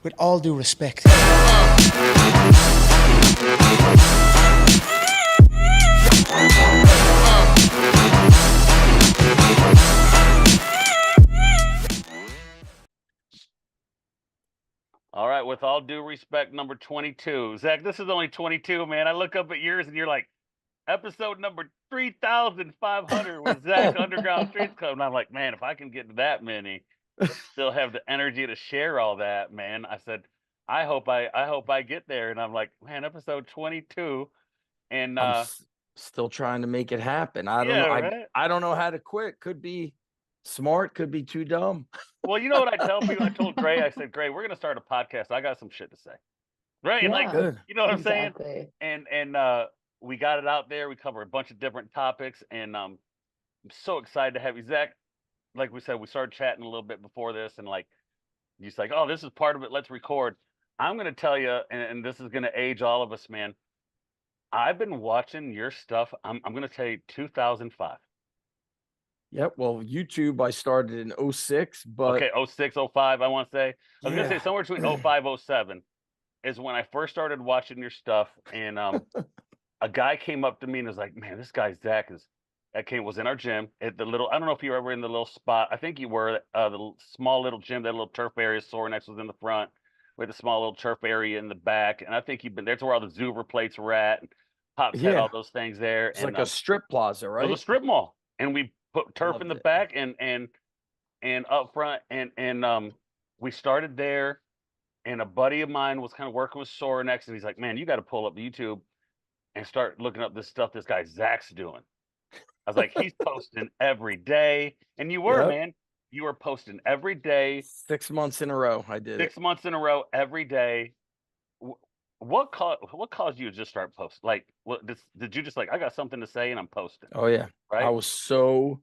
with all due respect. All right, with all due respect, number 22. Zach, this is only 22, man. I look up at yours and you're like, episode number 3,500 with Zach Underground Streets Club. And I'm like, man, if I can get to that many, still have the energy to share all that, man. I said, I hope I get there. And I'm like, man, episode 22. And still trying to make it happen. I don't yeah, know. right? I don't know how to quit. Could be smart, could be too dumb. Well, you know what I tell people? I told Gray, I said, Gray, we're gonna start a podcast. I got some shit to say. Right? Yeah, Like, Good. you know what I'm saying? exactly. And we got it out there. We cover a bunch of different topics, and I'm so excited to have you, Zach. Like we said, we started chatting a little bit before this, and like you're like, oh, this is part of it. Let's record. I'm gonna tell you, and this is gonna age all of us, man. I've been watching your stuff. I'm gonna tell you, 2005. Yep. Well, YouTube, I started in 06, but Okay, 06, 05, I want to say. I was gonna say Yeah. somewhere between 05, 07 is when I first started watching your stuff, and a guy came up to me and was like, "Man, this guy Zach was in our gym at the little. I don't know if you were ever in the little spot. I think you were the small little gym, that little turf area. Sorinex was in the front with a small little turf area in the back, and I think you've been there's where all the Zuber plates were at. And Pops had Yeah. all those things there, it's and like a strip plaza, it right? was a strip mall, and we put turf in Loved the it. back and up front, and we started there. And a buddy of mine was kind of working with Sorinex, and he's like, "Man, you got to pull up YouTube and start looking up this stuff this guy Zach's doing." I was like, "He's posting every day," and you were, Yep. man. You were posting every day, 6 months in a row. I did 6 it. months in a row, every day. What caused you to just start posting? Like, what did you just like? I got something to say, and I'm posting. Oh yeah. Right? I was so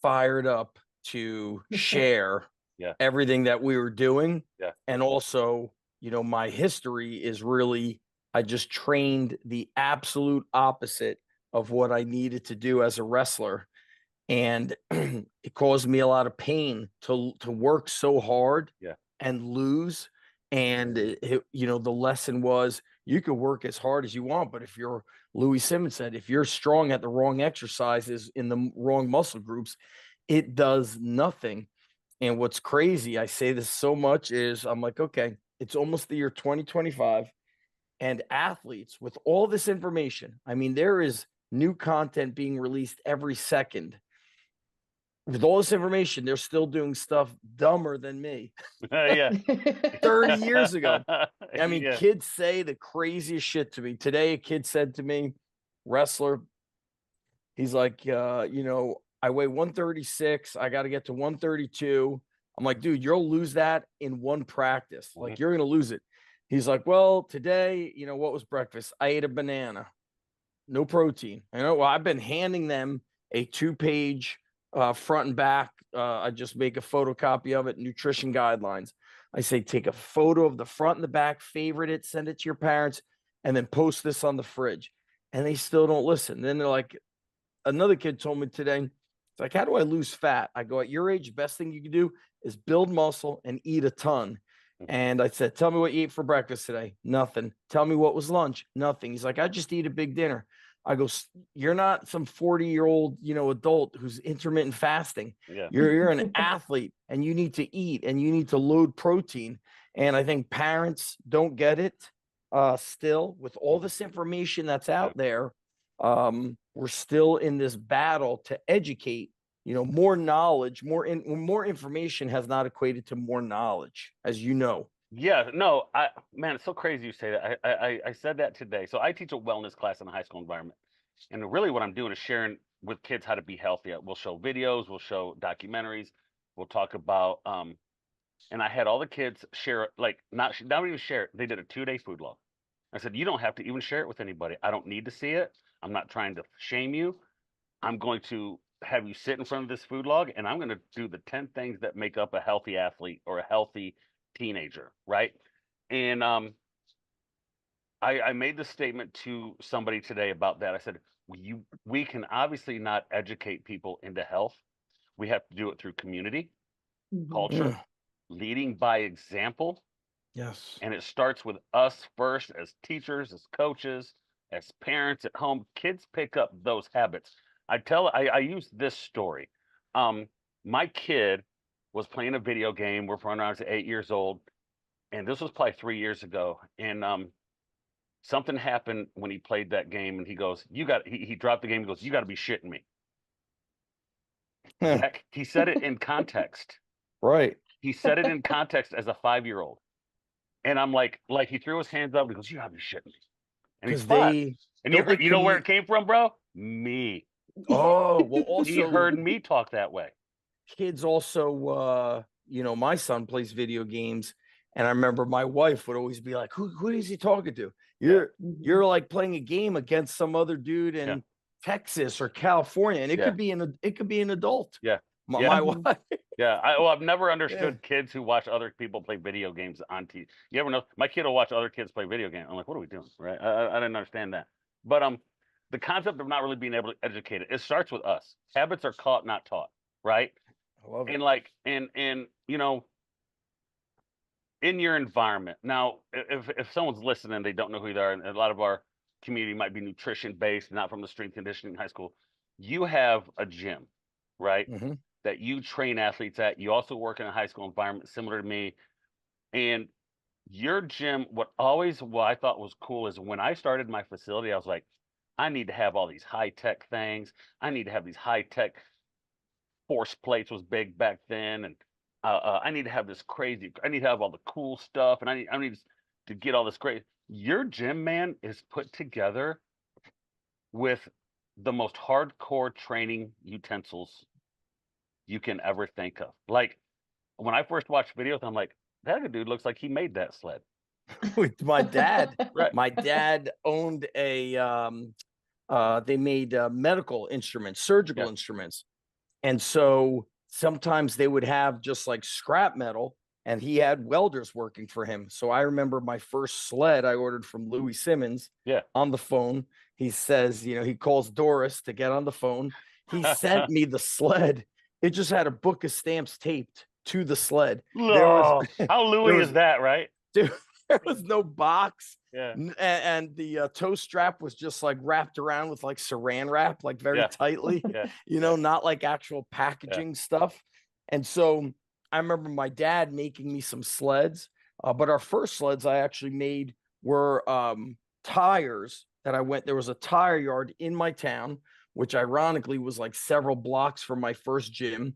fired up to share Yeah. everything that we were doing. Yeah. And also, my history is really, I just trained the absolute opposite of what I needed to do as a wrestler. And it caused me a lot of pain to work so hard Yeah. and lose. And the lesson was, you can work as hard as you want, but if you're Louis Simmons said, if you're strong at the wrong exercises in the wrong muscle groups, it does nothing. And what's crazy, I say this so much, is I'm like, okay, it's almost the year 2025, and athletes with all this information, I mean, there is new content being released every second. With all this information, they're still doing stuff dumber than me. Yeah. 30 years ago. I mean, Yeah. kids say the craziest shit to me. Today, a kid said to me, wrestler, he's like, I weigh 136. I got to get to 132. I'm like, dude, you'll lose that in one practice. Like, you're going to lose it. He's like, well, today, what was breakfast? I ate a banana. No protein. Well, I've been handing them a 2-page front and back. I just make a photocopy of it, nutrition guidelines. I say, take a photo of the front and the back, favorite it, send it to your parents, and then post this on the fridge. And they still don't listen. Then they're like, another kid told me today, it's like, how do I lose fat? I go, at your age, best thing you can do is build muscle and eat a ton. And I said, tell me what you ate for breakfast today. Nothing. Tell me what was lunch. Nothing. He's like, I just eat a big dinner. I go, you're not some 40-year-old, adult who's intermittent fasting. Yeah. You're an athlete, and you need to eat, and you need to load protein. And I think parents don't get it still with all this information that's out there. We're still in this battle to educate, more knowledge, more information has not equated to more knowledge, as you know. Yeah, no, man, it's so crazy you say that. I said that today. So I teach a wellness class in a high school environment, and really what I'm doing is sharing with kids how to be healthy. We'll show videos, we'll show documentaries, we'll talk about and I had all the kids share, like, not even share it. They did a 2-day food log. I said, you don't have to even share it with anybody. I don't need to see it. I'm not trying to shame you. I'm going to have you sit in front of this food log, and I'm going to do the 10 things that make up a healthy athlete or a healthy teenager, right? And I made the statement to somebody today about that. I said, we can obviously not educate people into health. We have to do it through community, culture, leading by example, Yes. And it starts with us first as teachers, as coaches, as parents at home. Kids pick up those habits. I use this story. Um, my kid was playing a video game. We're from when I was 8 years old, and this was probably 3 years ago. And something happened when he played that game, and he goes, "You got." He dropped the game. He goes, "You got to be shitting me." Zach, he said it in context. Right. He said it in context as a 5-year-old. And I'm like he threw his hands up and he goes, "You gotta be shitting me." And he's Because five. they And don't they you know where it commu came from, bro? Me. Oh, well, He also heard me talk that way. kids also, my son plays video games, and I remember my wife would always be like, who is he talking to? Yeah. You're like playing a game against some other dude Yeah. in Texas or California, and it Yeah. could be an adult. Yeah. My, Yeah. my wife. Yeah. I've never Yeah. understood kids who watch other people play video games on TV. You ever know? My kid will watch other kids play video games. I'm like, what are we doing? Right? I didn't understand that. But the concept of not really being able to educate it starts with us. Habits are caught, not taught. Right? I love it. And like and in your environment. Now, if someone's listening, they don't know who they are, and a lot of our community might be nutrition based, not from the strength conditioning high school. You have a gym, right? Mm-hmm. That you train athletes at. You also work in a high school environment similar to me. And your gym, what I thought was cool is when I started my facility, I was like, I need to have all these high tech things. I need to have these high tech force plates was big back then, and I need to have this crazy. I need to have all the cool stuff, and I need to get all this great. Your gym, man, is put together with the most hardcore training utensils you can ever think of. Like when I first watched videos, I'm like, that dude looks like he made that sled. With my dad, Right. my dad owned they made medical instruments, surgical Yeah. instruments. And so sometimes they would have just like scrap metal, and he had welders working for him. So I remember my first sled I ordered from Louis Simmons. Yeah. On the phone. He says, he calls Doris to get on the phone. He sent me the sled. It just had a book of stamps taped to the sled. Oh, how Louis is that, right? Dude, there was no box. Yeah. And the toe strap was just like wrapped around with like saran wrap, like very Yeah. tightly, Yeah. not like actual packaging stuff. And so I remember my dad making me some sleds, but our first sleds I actually made were tires that there was a tire yard in my town, which ironically was like several blocks from my first gym.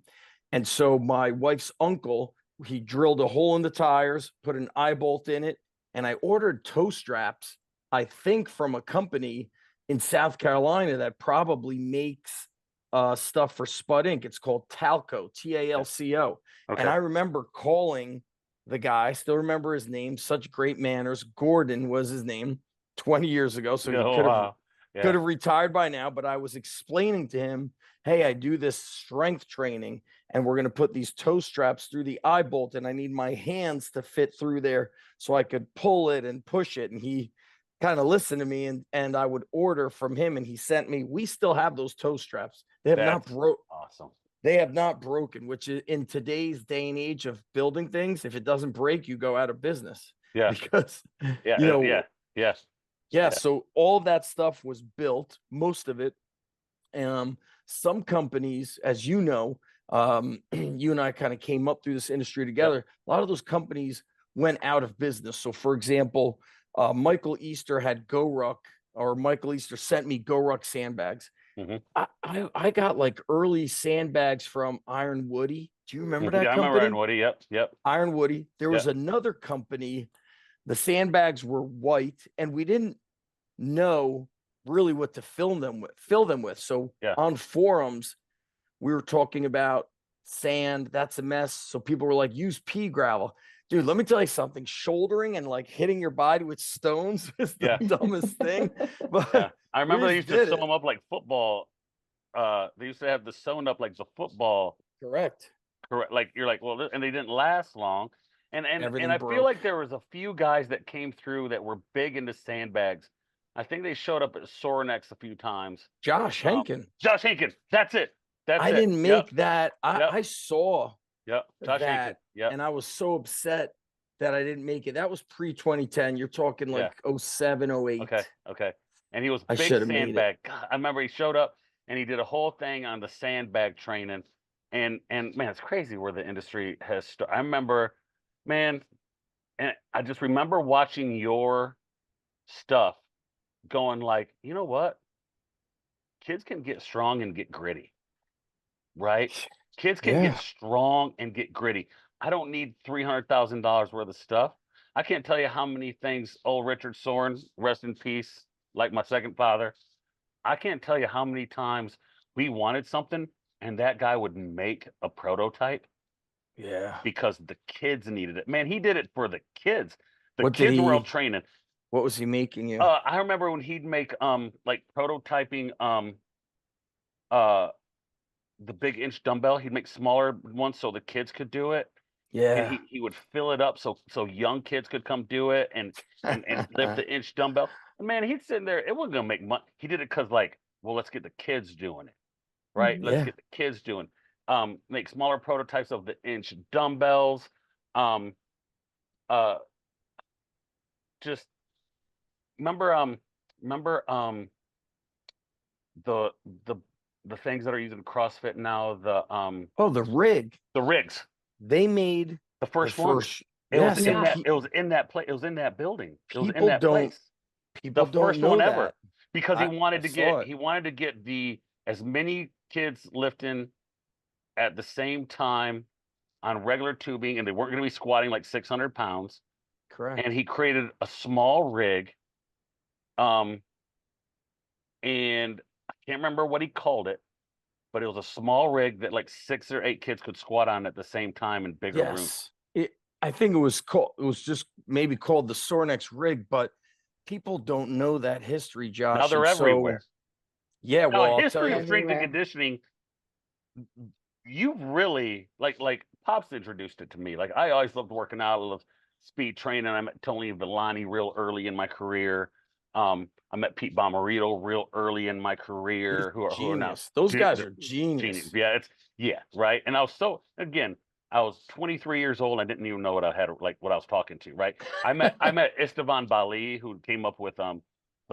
And so my wife's uncle, he drilled a hole in the tires, put an eye bolt in it, and I ordered toe straps, I think from a company in South Carolina that probably makes stuff for Spud Inc. It's called Talco, Talco. Okay. And I remember calling the guy, I still remember his name, such great manners. Gordon was his name 20 years ago. So he could have retired by now, but I was explaining to him, hey, I do this strength training, and we're going to put these toe straps through the eye bolt, and I need my hands to fit through there so I could pull it and push it. And he kind of listened to me, and I would order from him, and he sent me. We still have those toe straps. They have not broke. Awesome. They have not broken, which is in today's day and age of building things. If it doesn't break, you go out of business. Yeah. Because so all that stuff was built, most of it. Some companies, as you know, you and I kind of came up through this industry together. A lot of those companies went out of business. So, for example, Michael Easter had GoRuck, or Michael Easter sent me GoRuck sandbags. Mm-hmm. I got like early sandbags from Iron Woody. Do you remember that company? I remember Iron Woody. Yep. Iron Woody. There was another company. The sandbags were white, and we didn't know really what to fill them with. So on forums, we were talking about sand. That's a mess. So people were like, use pea gravel. Dude, let me tell you something. Shouldering and like hitting your body with stones is the dumbest thing. But I remember they used to sew them up like football. They used to have the sewn up like the football. Correct. Like you're like, well, and they didn't last long. And I feel like there was a few guys that came through that were big into sandbags. I think they showed up at Sorinex a few times. Josh Henkin. Josh Henkin. That's it. I didn't make that. I saw Josh that, Henkin. and I was so upset that I didn't make it. That was pre-2010. You're talking Yeah. like 07, 08. Okay. And he was I big should have made it. sandbag. God, I remember he showed up and he did a whole thing on the sandbag training. And man, it's crazy where the industry has I remember, man, and I just remember watching your stuff going like, you know what? Kids can get strong and get gritty, right? Kids can get Yeah. strong and get gritty. I don't need $300,000 worth of stuff. I can't tell you how many things old Richard Soren, rest in peace, like my second father. I can't tell you how many times we wanted something and that guy would make a prototype Yeah. because the kids needed it. Man, he did it for the kids. The What did kids were out he? training. What was he making you? I remember when he'd make like prototyping uh the big inch dumbbell. He'd make smaller ones so the kids could do it. And Yeah. he would fill it up so young kids could come do it and lift the inch dumbbell. And man, he'd sitting there. It wasn't gonna make money. He did it because like, well, let's get the kids doing it, right? Let's Yeah. get the kids doing. Make smaller prototypes of the inch dumbbells. Um, uh, just remember the the the things that are used in CrossFit now. Oh, the rig. The rigs. They made The first the one. first. It was Yes. in and that. It was in that place. It was in that building. It was in people that don't. place. People The don't first know one that. ever, because he I wanted to saw get it. he wanted to get the as many kids lifting at the same time on regular tubing, and they weren't going to be squatting like 600 pounds. Correct. And he created a small rig, um, and I can't remember what he called it, but it was a small rig that like 6 or 8 kids could squat on at the same time in bigger rooms. Yes. I think it was called. It was just maybe called the Sornex rig, but people don't know that history, Now Josh. they're And so, everywhere. yeah. Now, Well, I'll tell history you. of strength and Everywhere. conditioning, you've really like Pops introduced it to me. Like I always loved working out. I loved speed training. I met Tony Villani real early in my career. I met Pete Bomarito real early in my He's career. Who are now genius. Those guys they're are genius. Yeah, right. And I was so again, I was 23 years old. I didn't even know what I had like what I was talking to. Right. I met Esteban Bali, who came up with the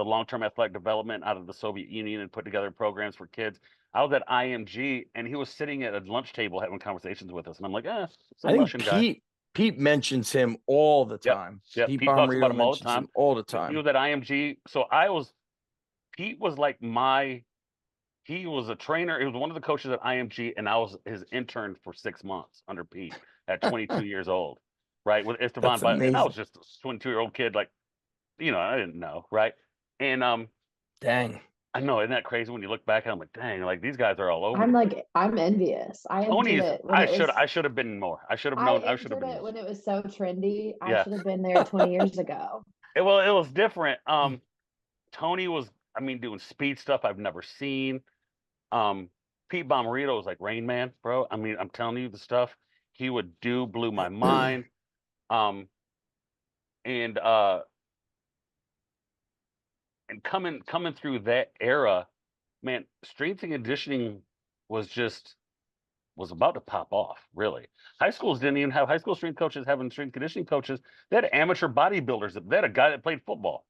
long-term athletic development out of the Soviet Union and put together programs for kids. I was at IMG and he was sitting at a lunch table having conversations with us. And I'm like, I some think Russian guy. Pete mentions him all the Yep. time. Yep. Pete Pete talks about Bomarito him all the mentions time. him all the He time. was at IMG. So Pete was like he was a trainer. He was one of the coaches at IMG, and I was his intern for 6 months under Pete at 22 years old, right? With Esteban, That's and I was amazing. just a 22-year-old kid, like, I didn't know, right? And Dang. I know, isn't that crazy when you look back and I'm like, dang, like these guys are all over I'm the like, place. I'm envious. I did Tony's, it when it was. I should have been more. I should have I known. I should have did been it more. when it was so trendy. I Yeah. should have been there 20 years ago. It was different. Tony was, I mean, doing speed stuff I've never seen. Pete Bomarito was like Rain Man, bro. I mean, I'm telling you, the stuff he would do blew my mind. Um, and coming through that era, man, strength and conditioning was about to pop off. Really, high schools didn't even have high school strength coaches having strength conditioning coaches. They had amateur bodybuilders. They had a guy that played football.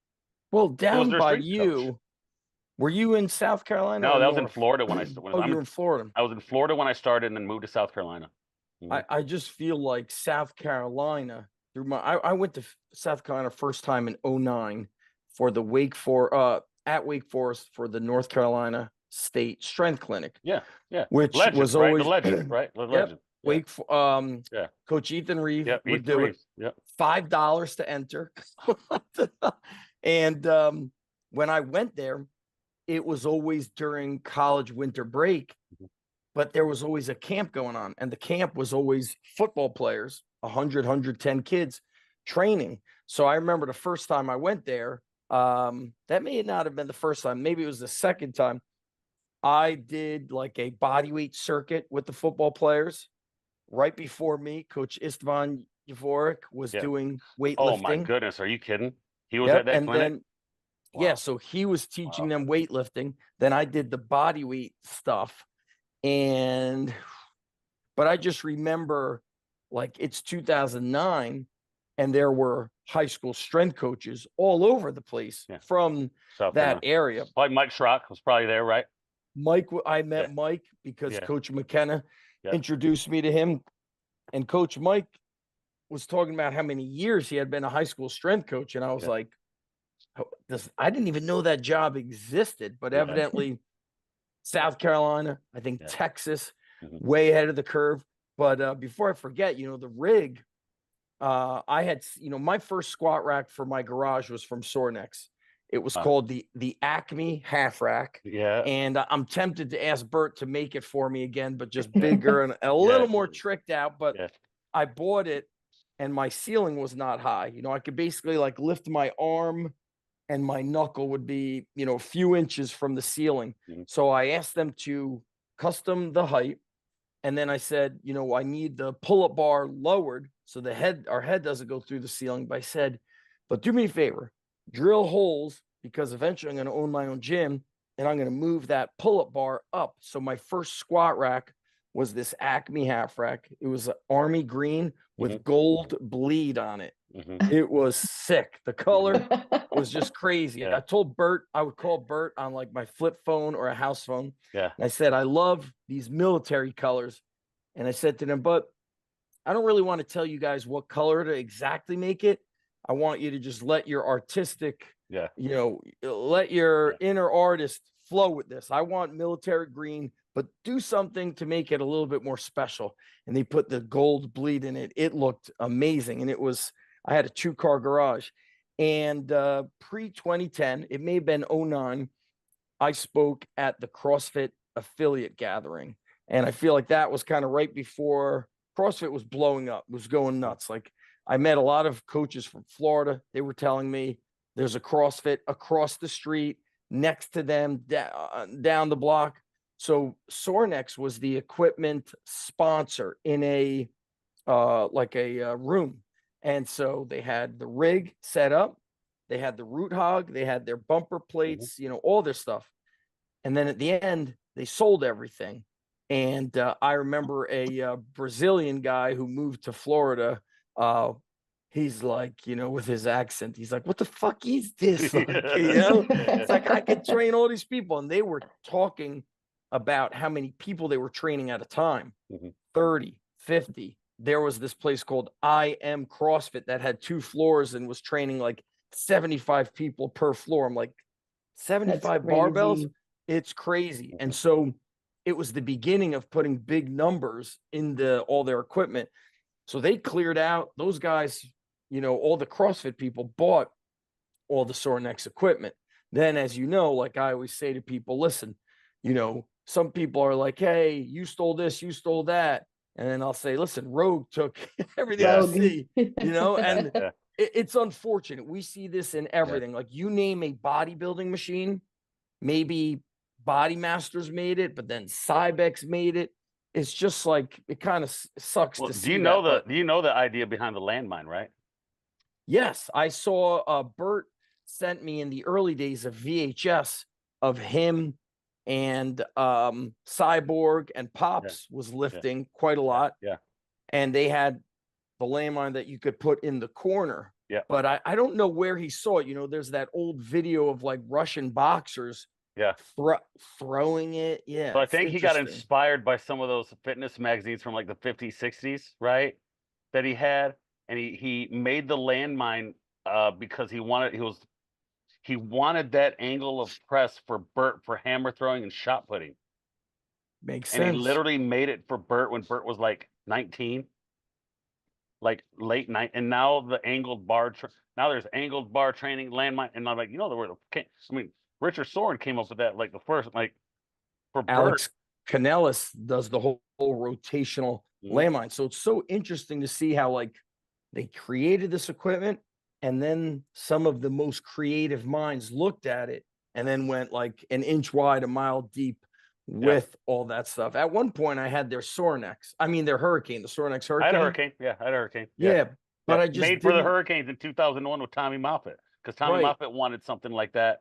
Well, It was down their by strength coach. you, were you in South Carolina No, or that was in North? Florida when Oh, you were in Florida. I was in Florida when I started and then moved to South Carolina. I just feel like South Carolina through I went to South Carolina first time in 09 for the at Wake Forest for the North Carolina State Strength Clinic. Yeah. Which Legend, was right? always The legend, right? The Yep. legend. Yeah. Coach Ethan Reeve Yep. would do it. Yep. $5 to enter. And when I went there, it was always during college winter break, but there was always a camp going on. And the camp was always football players, 100, 110 kids training. So I remember the first time I went there, that may not have been the first time. Maybe it was the second time. I did like a bodyweight circuit with the football players. Right before me, Coach Istvan Yavorik was doing weightlifting. Oh my goodness, are you kidding? He was at that and clinic? Then, yeah, so he was teaching them weightlifting. Then I did the bodyweight stuff. But I just remember like it's 2009 and there were high school strength coaches all over the place from South that Carolina. area. Like Mike Schrock was probably there, right? I met Mike because Coach McKenna Yeah. introduced me to him, and Coach Mike was talking about how many years he had been a high school strength coach, and I was like, I didn't even know that job existed, but evidently South Carolina, I think Texas, way ahead of the curve. But before I forget, the rig, I had, my first squat rack for my garage was from Sornex. It was called the Acme half rack. Yeah. And I'm tempted to ask Bert to make it for me again, but just bigger and a little more tricked out. But I bought it and my ceiling was not high. I could basically like lift my arm and my knuckle would be, a few inches from the ceiling. So I asked them to custom the height. And then I said, I need the pull-up bar lowered so our head doesn't go through the ceiling. But I said, but do me a favor, drill holes, because eventually I'm going to own my own gym and I'm going to move that pull-up bar up. So my first squat rack was this Acme half rack. It was army green with gold bleed on it. It was sick. The color was just crazy. I told Bert, I would call Bert on like my flip phone or a house phone. Yeah. And I said, I love these military colors. And I said to them, but I don't really want to tell you guys what color to exactly make it. I want you to just let your artistic, let your inner artist flow with this. I want military green, but do something to make it a little bit more special. And they put the gold bleed in it. It looked amazing. And I had a 2-car garage. And pre-2010, it may have been 2009, I spoke at the CrossFit affiliate gathering. And I feel like that was kind of right before CrossFit was blowing up, was going nuts. Like I met a lot of coaches from Florida. They were telling me there's a CrossFit across the street, next to them, down the block. So Sornex was the equipment sponsor in a room. And so they had the rig set up, they had the root hog, they had their bumper plates, all their stuff. And then at the end, they sold everything. And I remember a Brazilian guy who moved to Florida. He's like, with his accent, he's like, what the fuck is this? Like, it's like, I could train all these people. And they were talking about how many people they were training at a time, 30, 50. There was this place called I Am CrossFit that had 2 floors and was training like 75 people per floor. I'm like, 75 barbells? It's crazy. And so it was the beginning of putting big numbers into all their equipment. So they cleared out those guys, all the CrossFit people bought all the Sornex equipment. Then, as you know, like I always say to people, listen, some people are like, hey, you stole this, you stole that. And then I'll say, listen, Rogue took everything I see, and it's unfortunate. We see this in everything. Like you name a bodybuilding machine, maybe Body Masters made it, but then Cybex made it. It's just like, it kind of sucks to see. Do you know the idea behind the landmine, right? Yes. I saw Bert sent me in the early days of VHS of him and Cyborg and Pops was lifting quite a lot. Yeah. And they had the landmine that you could put in the corner. Yeah. But I don't know where he saw it. There's that old video of like Russian boxers throwing it. Yeah. So I think he got inspired by some of those fitness magazines from like the 50s, 60s, right? That he had. And he made the landmine because he wanted that angle of press for Bert for hammer throwing and shot putting. Makes and sense. he literally made it for Bert when Bert was like 19, like late night. And now the angled bar, now there's angled bar training, landmine. And I'm like, the word, Richard Soren came up with that, like the first, like for Alex Bert. Kanellis does the whole rotational landmine. So it's so interesting to see how like they created this equipment and then some of the most creative minds looked at it and then went like an inch wide, a mile deep with all that stuff. At one point I had their Sornex. I mean, their Hurricane, the Sornex Hurricane. I had a Hurricane. Yeah, I had a Hurricane. Yeah. But I just made for the Hurricanes in 2001 with Tommy Moffitt because Tommy Moffitt wanted something like that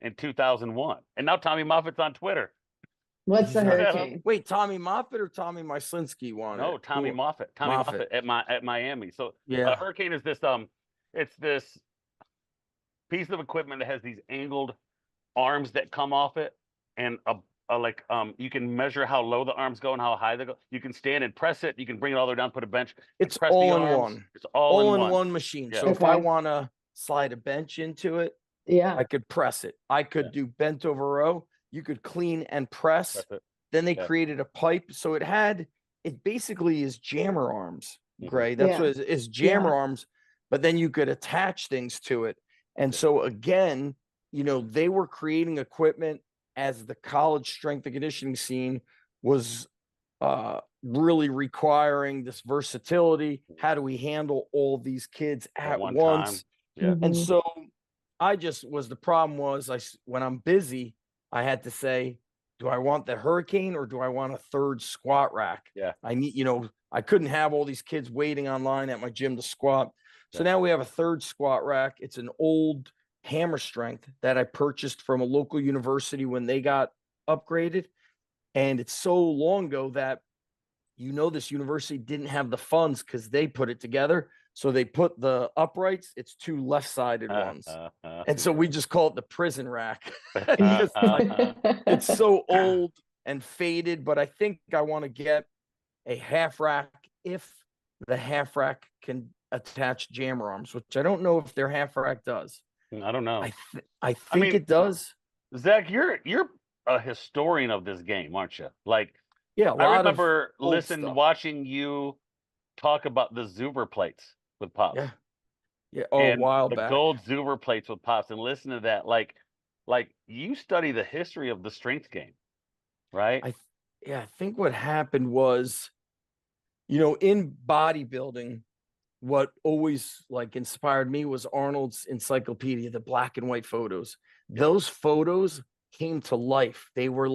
in 2001. And now Tommy Moffitt's on Twitter. What's He's the not- hurricane? Wait, Tommy Moffitt or Tommy Myslinski won No, it? Tommy Who- Moffitt. Tommy Moffitt at Miami. So Yeah. hurricane is this it's this piece of equipment that has these angled arms that come off it, and you can measure how low the arms go and how high they go. You can stand and press it. You can bring it all the way down, put a bench. It's press all the in arms. one. It's all in one machine. Yeah. So if I Okay. want to slide a bench into it, Yeah. I could press it. I could Yeah. do bent over row. You could clean and press. Press it. Then they Yeah. created a pipe. So it basically is jammer arms, Mhm. Gray. That's Yeah. what it is, jammer arms. But then you could attach things to it. And Yeah. so again, they were creating equipment as the college strength and conditioning scene was really requiring this versatility. How do we handle all these kids at one once? time. Yeah. And Mhm. so the problem was when I'm busy, I had to say, do I want the hurricane or do I want a third squat rack? Yeah. I need, I couldn't have all these kids waiting online at my gym to squat. So Yeah. now we have a third squat rack. It's an old hammer strength that I purchased from a local university when they got upgraded. And it's so long ago that this university didn't have the funds because they put it together. So they put the uprights, it's two left-sided ones. And so we just call it the prison rack. Because it's so old and faded, but I think I want to get a half rack if the half rack can attach jammer arms, which I don't know if their half rack does. I don't know. I think mean, it does. Zach, you're a historian of this game, aren't you? Like, Yeah, I remember watching you talk about the Zuber plates with Pops. Yeah. Yeah. Oh, and a while the back. gold Zuber plates with Pops, and listen to that. Like you study the history of the strength game, right? I think what happened was, in bodybuilding, what always inspired me was Arnold's encyclopedia, the black and white photos. Yeah. Those photos came to life. They were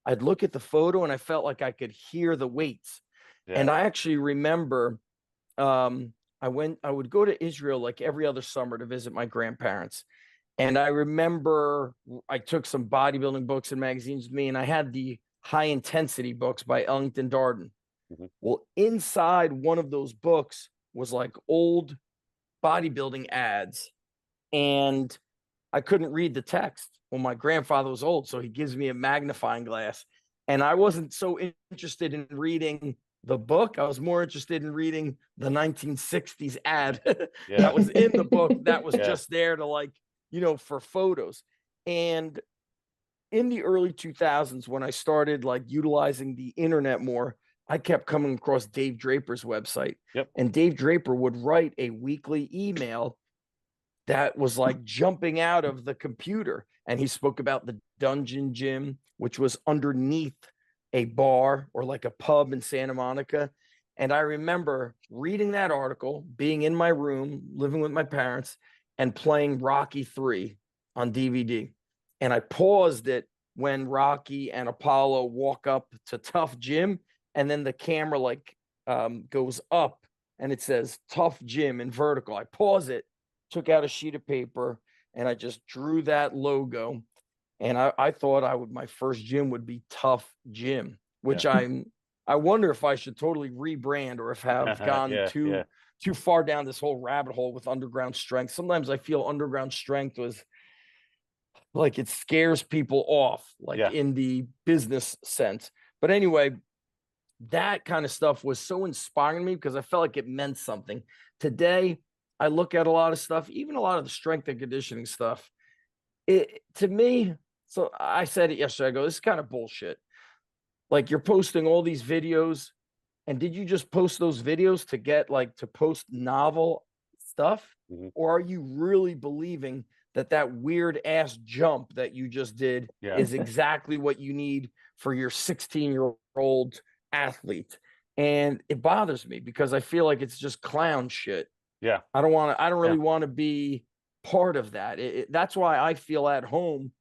I'd look at the photo and I felt like I could hear the weights. Yeah. And I actually remember I would go to Israel like every other summer to visit my grandparents. And I remember I took some bodybuilding books and magazines with me, and I had the high intensity books by Ellington Darden. Mhm. Well, inside one of those books was old bodybuilding ads, and I couldn't read the text. Well, my grandfather was old, so he gives me a magnifying glass, and I wasn't so interested in reading the book. I was more interested in reading the 1960s ad Yeah. that was in the book that was Yeah. just there to for photos. And in the early 2000s, when I started utilizing the internet more, I kept coming across Dave Draper's website. Yep. And Dave Draper would write a weekly email that was jumping out of the computer. And he spoke about the Dungeon Gym, which was underneath a bar or a pub in Santa Monica. And I remember reading that article, being in my room, living with my parents, and playing Rocky 3 on DVD. And I paused it when Rocky and Apollo walk up to Tough Gym, and then the camera goes up and it says Tough Gym in vertical. I pause it, took out a sheet of paper, and I just drew that logo. And I thought my first gym would be Tough Gym, which I wonder if I should totally rebrand or if I've gone too far down this whole rabbit hole with underground strength. Sometimes I feel underground strength was it scares people off, in the business sense. But anyway, that kind of stuff was so inspiring to me because I felt like it meant something. Today, I look at a lot of stuff, even a lot of the strength and conditioning stuff. To me, so I said it yesterday, I go, this is kind of bullshit. You're posting all these videos, and did you just post those videos to get to post novel stuff? Mhm. Or are you really believing that weird ass jump that you just did is exactly what you need for your 16-year-old athlete? And it bothers me because I feel like it's just clown shit. Yeah. I don't really want to be part of that. That's why I feel at home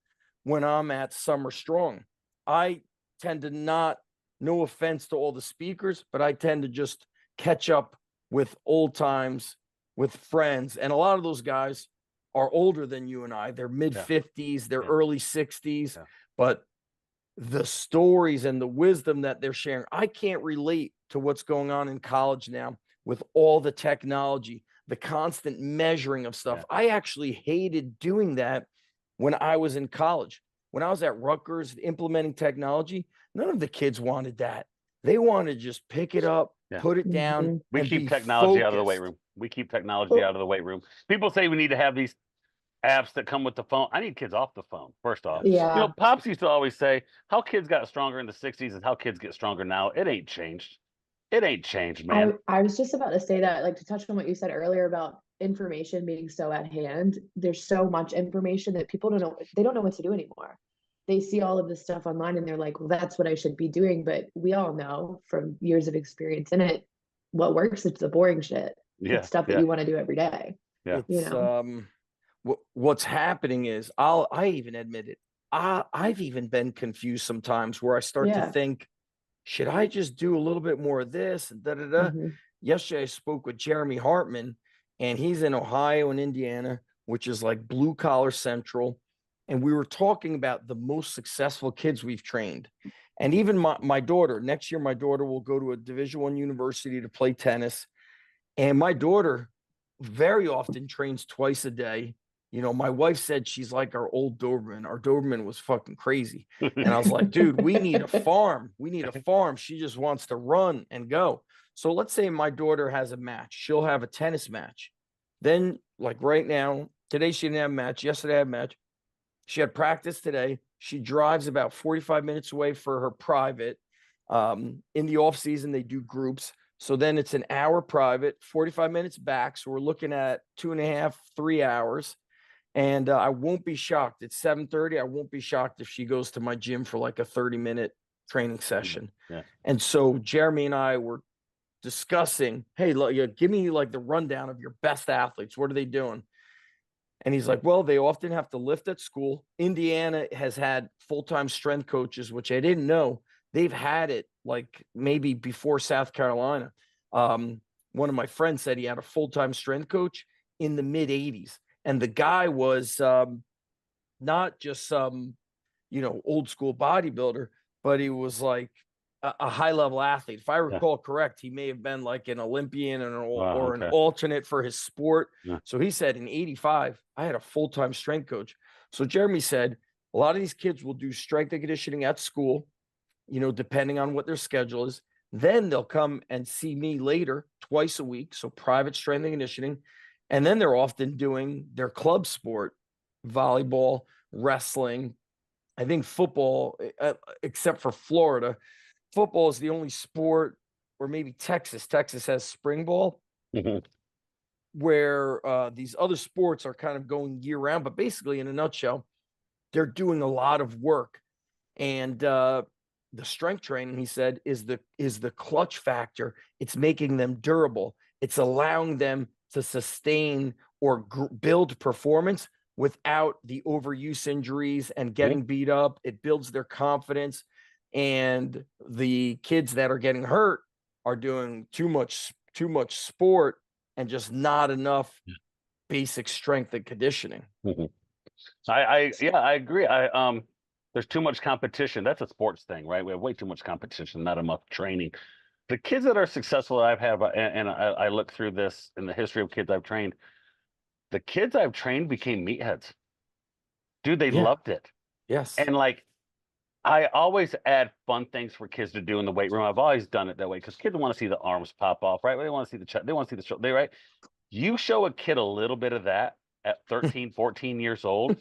when I'm at Summer Strong. I tend to not, no offense to all the speakers, but I tend to just catch up with old times with friends. And a lot of those guys are older than you and I. They're mid 50s, they're early 60s, but the stories and the wisdom that they're sharing. I can't relate to what's going on in college now with all the technology, the constant measuring of stuff. Yeah. I actually hated doing that when I was in college. When I was at Rutgers implementing technology, none of the kids wanted that. They wanted to just pick it up, Yeah. put it down, Mhm. We and keep be technology out of the weight focused. room. We keep technology out of the weight room. People say we need to have these apps that come with the phone. I need kids off the phone, first off. Yes. Yeah. Pops used to always say how kids got stronger in the 60s and how kids get stronger now. It ain't changed. It ain't changed, man. I was just about to say that, like, to touch on what you said earlier about information being so at hand. There's so much information that people don't know, they don't know what to do anymore. They see all of this stuff online and they're like, well, that's what I should be doing. But we all know from years of experience in it, what works is the boring shit. Yeah. It's stuff that you want to do every day. Yeah. You It's know? what's happening is I even admit it. I've even been confused sometimes where I start to Yeah. think, should I just do a little bit more of this and da da da? Mhm. Yesterday I spoke with Jeremy Hartman, and he's in Ohio and Indiana, which is like blue collar central. And we were talking about the most successful kids we've trained. And even my daughter, next year, my daughter will go to a Division I university to play tennis. And my daughter very often trains twice a day. My wife said she's like our old Doberman. Our Doberman was fucking crazy. And I was like, dude, we need a farm. We need a farm. She just wants to run and go. So let's say my daughter has a match. She'll have a tennis match. Then, like right now, today she didn't have a match. Yesterday I had a match. She had practice today. She drives about 45 minutes away for her private. In the off season, they do groups. So then it's an hour private, 45 minutes back. So we're looking at 2.5, 3 hours. And I won't be shocked. It's 7:30. I won't be shocked if she goes to my gym for like a 30-minute training session. Yeah. And so Jeremy and I were discussing, hey, look, give me like the rundown of your best athletes. What are they doing? And he's like, well, they often have to lift at school. Indiana has had full-time strength coaches, which I didn't know. They've had it like maybe before South Carolina. One of my friends said he had a full-time strength coach in the mid 80s. And the guy was not just some, old school bodybuilder, but he was like a high level athlete. If I recall correct, he may have been like an Olympian or an alternate for his sport. Yeah. So he said in 85, I had a full-time strength coach. So Jeremy said, a lot of these kids will do strength and conditioning at school, depending on what their schedule is. Then they'll come and see me later, twice a week. So private strength and conditioning. And then they're often doing their club sport, volleyball, wrestling. I think football, except for Florida, football is the only sport, or maybe Texas. Texas has spring ball, where these other sports are kind of going year round. But basically, in a nutshell, they're doing a lot of work. And the strength training, he said, is the clutch factor. It's making them durable. It's allowing them to sustain or build performance without the overuse injuries and getting beat up. It builds their confidence. And the kids that are getting hurt are doing too much sport and just not enough basic strength and conditioning. I agree. There's too much competition. That's a sports thing, right? We have way too much competition, not enough training. The kids that are successful that I've had, and I look through this in the history of kids I've trained, the kids I've trained became meatheads. Dude, they loved it. Yes. And like, I always add fun things for kids to do in the weight room. I've always done it that way because kids want to see the arms pop off, right? They want to see the chest. They want to see the shoulder, right? You show a kid a little bit of that at 13, 14 years old,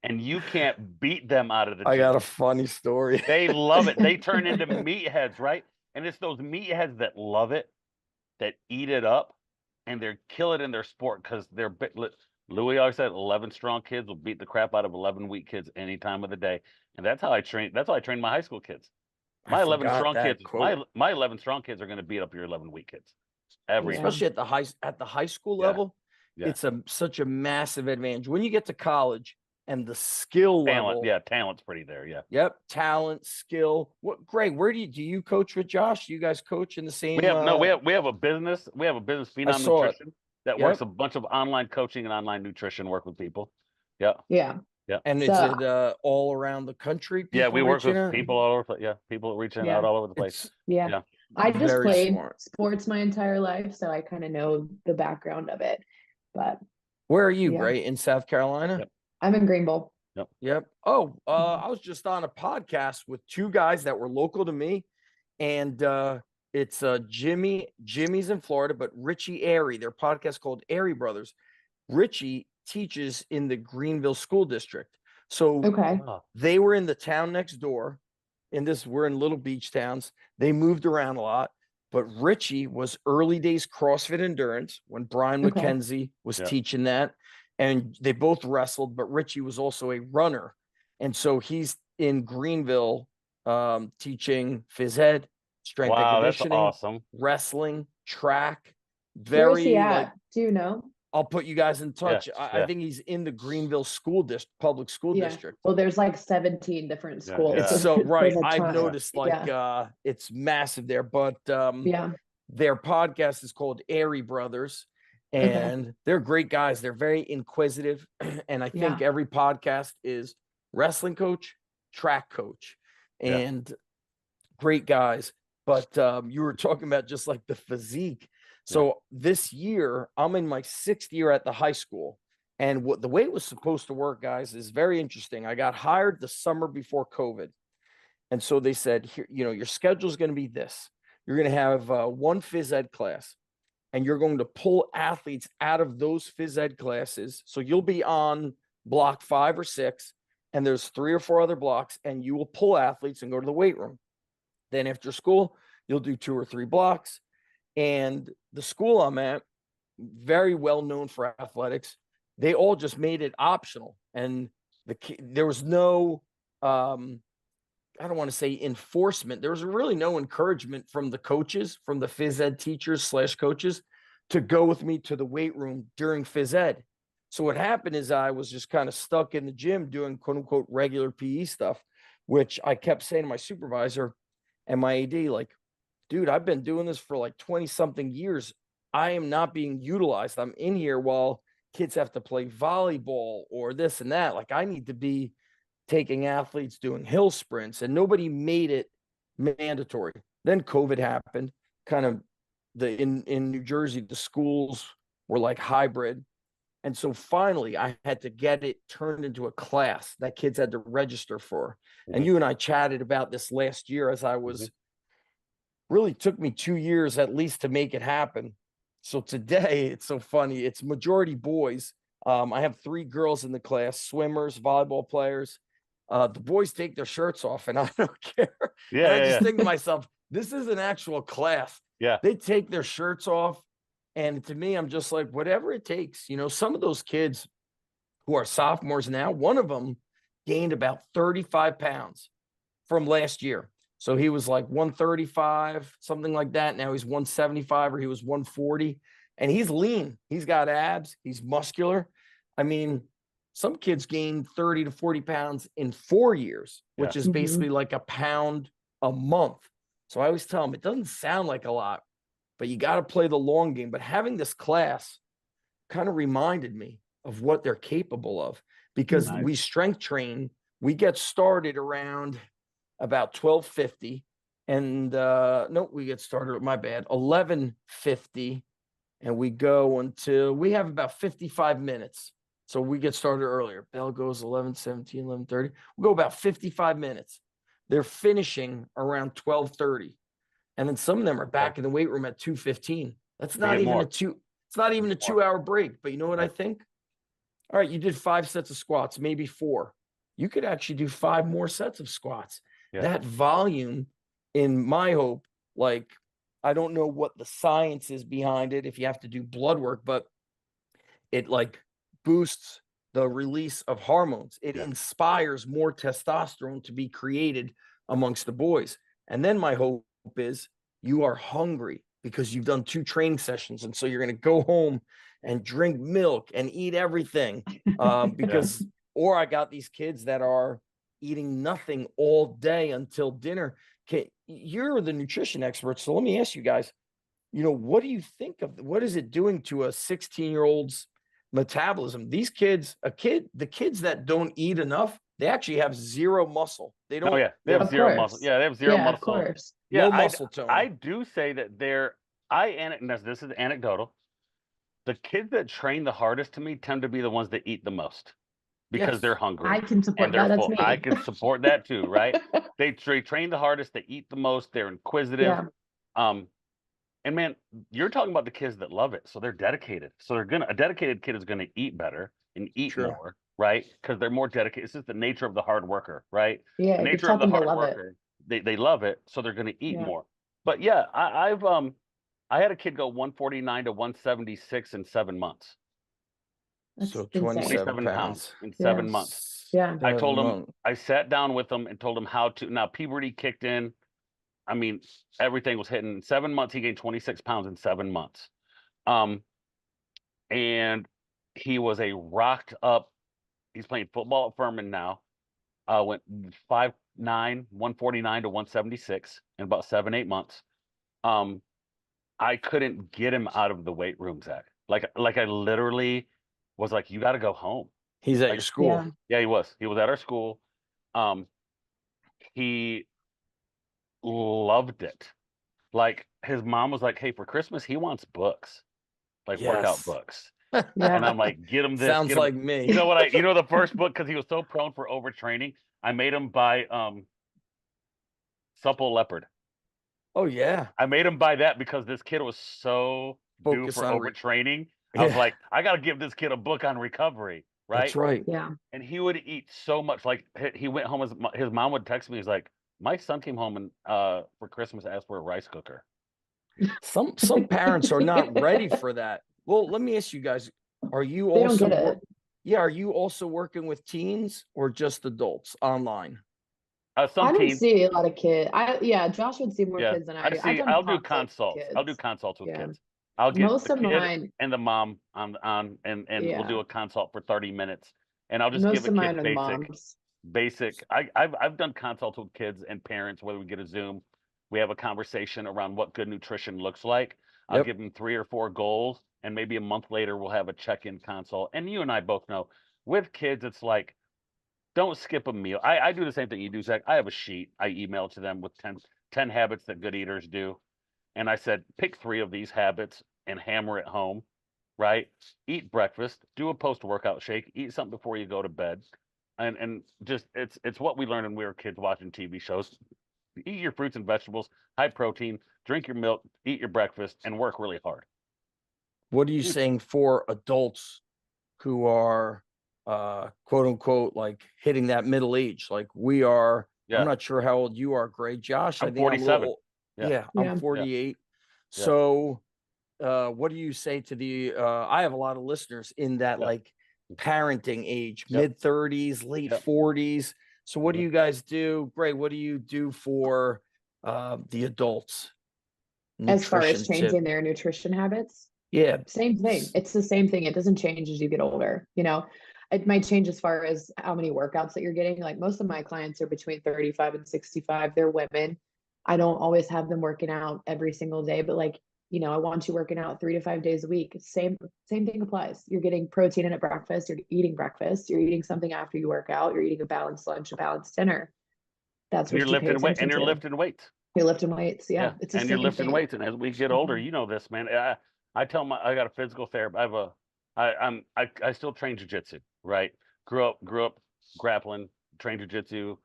and you can't beat them out of the gym. I got a funny story. They love it. They turn into meatheads, right? And it's those meatheads that love it, that eat it up, and they kill it in their sport because they're Louis always said 11 strong kids will beat the crap out of 11 weak kids any time of the day. And that's how I train. That's how I train my high school kids. My 11 strong kids, my 11 strong kids are going to beat up your 11 weak kids. Especially at the high school level. It's such a massive advantage. When you get to college and the skill level. Talent's pretty there. Yeah. Yep. Talent, skill. What, Greg, where do you coach with Josh? Do you guys coach in the same? We have a business. We have a business, Phenom Nutrition, that works a bunch of online coaching and online nutrition work with people. Yeah. Yeah. Yeah. And is So, it all around the country? Yeah, we People work reaching with out? people all over. Yeah, people reaching yeah, out all over the place. It's yeah. Yeah. I just very played smart. sports my entire life, so I kind of know the background of it. But Where are you, yeah, right? In South Carolina? Yep. I'm in Greenville. Yep. Oh, Mhm. I was just on a podcast with two guys that were local to me, and it's Jimmy's in Florida, but Richie Airy, their podcast called Airy Brothers. Richie teaches in the Greenville School District. So Okay. Oh, they were in the town next door. We're in little beach towns. They moved around a lot, but Richie was early days CrossFit Endurance when Brian Okay. McKenzie was Yeah. teaching that. And they both wrestled, but Richie was also a runner. And so he's in Greenville teaching phys ed, strength and wow, that's conditioning, awesome. wrestling, track. Where is he Very like at? Do you know? I'll put you guys in Yeah, touch. I yeah, think he's in the Greenville public school Yeah. district. Well, there's like 17 different Yeah, schools. yeah. It's so right. There's a I've ton. noticed like Yeah. it's massive there, but Yeah. their podcast is called Airy Brothers, Okay. and they're great guys. They're very inquisitive, and I think Yeah. every podcast is wrestling coach, track coach, Yeah. and great guys. But you were talking about just like the physique. So this year, I'm in my 6th year at the high school. And what the way it was supposed to work, guys, is very interesting. I got hired the summer before COVID. And so they said, here, your schedule is going to be this. You're going to have one phys ed class, and you're going to pull athletes out of those phys ed classes. So you'll be on block 5 or 6, and there's 3 or 4 other blocks, and you will pull athletes and go to the weight room. Then after school, you'll do 2 or 3 blocks. And the school I'm at, very well known for athletics, they all just made it optional. And there was no, I don't want to say enforcement. There was really no encouragement from the coaches, from the phys ed teachers / coaches to go with me to the weight room during phys ed. So what happened is I was just kind of stuck in the gym doing quote unquote regular PE stuff, which I kept saying to my supervisor and my AD, like, dude, I've been doing this for like 20 something years. I am not being utilized. I'm in here while kids have to play volleyball or this and that. Like I need to be taking athletes doing hill sprints, and nobody made it mandatory. Then COVID happened. Kind of in New Jersey, the schools were like hybrid. And so finally I had to get it turned into a class that kids had to register for. And you and I chatted about this last year as I was really took me 2 years at least to make it happen. So today it's so funny. It's majority boys. I have 3 girls in the class, swimmers, volleyball players. The boys take their shirts off and I don't care. Yeah, And I yeah, just yeah. think to myself, this is an actual class. Yeah. They take their shirts off. And to me, I'm just like, whatever it takes. Some of those kids who are sophomores now, one of them gained about 35 pounds from last year. So he was like 135, something like that. Now he's 175 or he was 140. And he's lean. He's got abs. He's muscular. I mean, some kids gain 30 to 40 pounds in 4 years, which is basically like a pound a month. So I always tell them it doesn't sound like a lot, but you got to play the long game. But having this class kind of reminded me of what they're capable of, because Nice. we strength train. We get started around about 12:50, and no, we get started, my bad, 11:50, and we go until we have about 55 minutes. So we get started earlier. Bell goes 11:17, 11:30. We'll go about 55 minutes. They're finishing around 12:30. And then some of them are back in the weight room at 2:15. That's not get even more. it's not even a 2-hour break. But you know what I think? All right, you did 5 sets of squats, maybe 4. You could actually do 5 more sets of squats. Yeah. That volume, in my hope, like, I don't know what the science is behind it, if you have to do blood work, but it like boosts the release of hormones. It inspires more testosterone to be created amongst the boys. And then my hope is you are hungry because you've done 2 training sessions. And so you're going to go home and drink milk and eat everything because, or I got these kids that are eating nothing all day until dinner. Okay, you're the nutrition expert. So let me ask you guys, what do you think of, what is it doing to a 16-year-old's metabolism. These kids, the kids that don't eat enough, they actually have zero muscle. They don't. Oh yeah, they They have have zero muscle. course. Yeah, they have zero Yeah, of muscle. course. Yeah, low muscle tone. I do say that this is anecdotal. The kids that train the hardest to me tend to be the ones that eat the most because Yes. they're hungry I can support and they're that. That's full. I me. can support that too, right? They train the hardest, they eat the most, they're inquisitive. Yeah. And man, you're talking about the kids that love it, so they're dedicated. So a dedicated kid is gonna eat better and eat Sure. more, right? Because they're more dedicated. It's just the nature of the hard worker, right? Yeah, The you've nature of taught the them to hard love it. worker, they love it, so they're gonna eat Yeah. more. But yeah, I had a kid go 149 to 176 in 7 months. That's So insane. 27 27 pounds in Yeah. 7 months. Yeah. I told him, month. I sat down with him and told him how to. Now puberty kicked in. I mean, everything was hitting. In 7 months, he gained 26 pounds in 7 months. And he was a rocked up. He's playing football at Furman now. Went 5'9", 149 to 176 in about 7-8 months. I couldn't get him out of the weight room, Zach. Like I literally was like, you got to go home. He's at Like, your school. Yeah. Yeah, he was. He was at our school. He loved it. Like his mom was like, hey, for Christmas, he wants books, like workout Yes. books. Yeah. And I'm like, get him this. Sounds get him. like me. You know what? The first book, because he was so prone for overtraining, I made him buy Supple Leopard. Oh yeah. I made him buy that because this kid was so due Focus for on overtraining. I was Yeah. like, I got to give this kid a book on recovery, right? That's right. Yeah. And he would eat so much. Like he went home, his mom would text me. He's like, my son came home and for Christmas asked for a rice cooker. Some parents are not ready for that. Well, let me ask you guys: are you They don't also get it. yeah? Are you also working with teens or just adults online? Some I don't teens. see a lot of kids. Josh would see more Yeah, kids than I I do. see. I've done I'll do consults with consults. I'll do kids. consults with Yeah. kids. I'll get Most the of kid mine, and the mom on and we'll do yeah, a consult for 30 minutes, and I'll just give most a of kid mine are the moms. basic. I've done consults with kids and parents, whether we get a Zoom, we have a conversation around what good nutrition looks like. I'll Yep. give them 3 or 4 goals, and maybe a month later we'll have a check-in consult. And you and I both know with kids, it's like, don't skip a meal. I do the same thing you do, Zach. I have a sheet I email to them with 10 habits that good eaters do. And I said, pick 3 of these habits and hammer it home, right? Eat breakfast, do a post-workout shake, eat something before you go to bed. And just it's what we learned when we were kids watching TV shows. Eat your fruits and vegetables, high protein, drink your milk, eat your breakfast, and work really hard. What are you saying for adults who are quote unquote like hitting that middle age? Like we are. Yeah. I'm not sure how old you are, Gray. Josh, I'm I think I'm a 47. little. Yeah. Yeah, Yeah. I'm 48. Yeah. So what do you say to the I have a lot of listeners in that Yeah. like parenting age, Yep. mid 30s, late Yep. 40s. So what do Mhm. you guys do? Gray, what do you do for the adults? As far as Nutrition tip. changing their nutrition habits, Yeah. same thing. It's the same thing. It doesn't change as you get older. It might change as far as how many workouts that you're getting. Like most of my clients are between 35 and 65. They're women. I don't always have them working out every single day, but I want you working out 3 to 5 days a week. Same thing applies. You're getting protein in at breakfast. You're eating breakfast. You're eating something after you work out. You're eating a balanced lunch, a balanced dinner. That's what You're you pay lifting weight, attention and you're to. lifting weights. You're lifting weights. Yeah. It's the and you're same lifting thing. weights. And as we get older, Mhm. you know this, man. I tell I got a physical therapist. I still train jujitsu, right? Grew up grappling, trained jujitsu,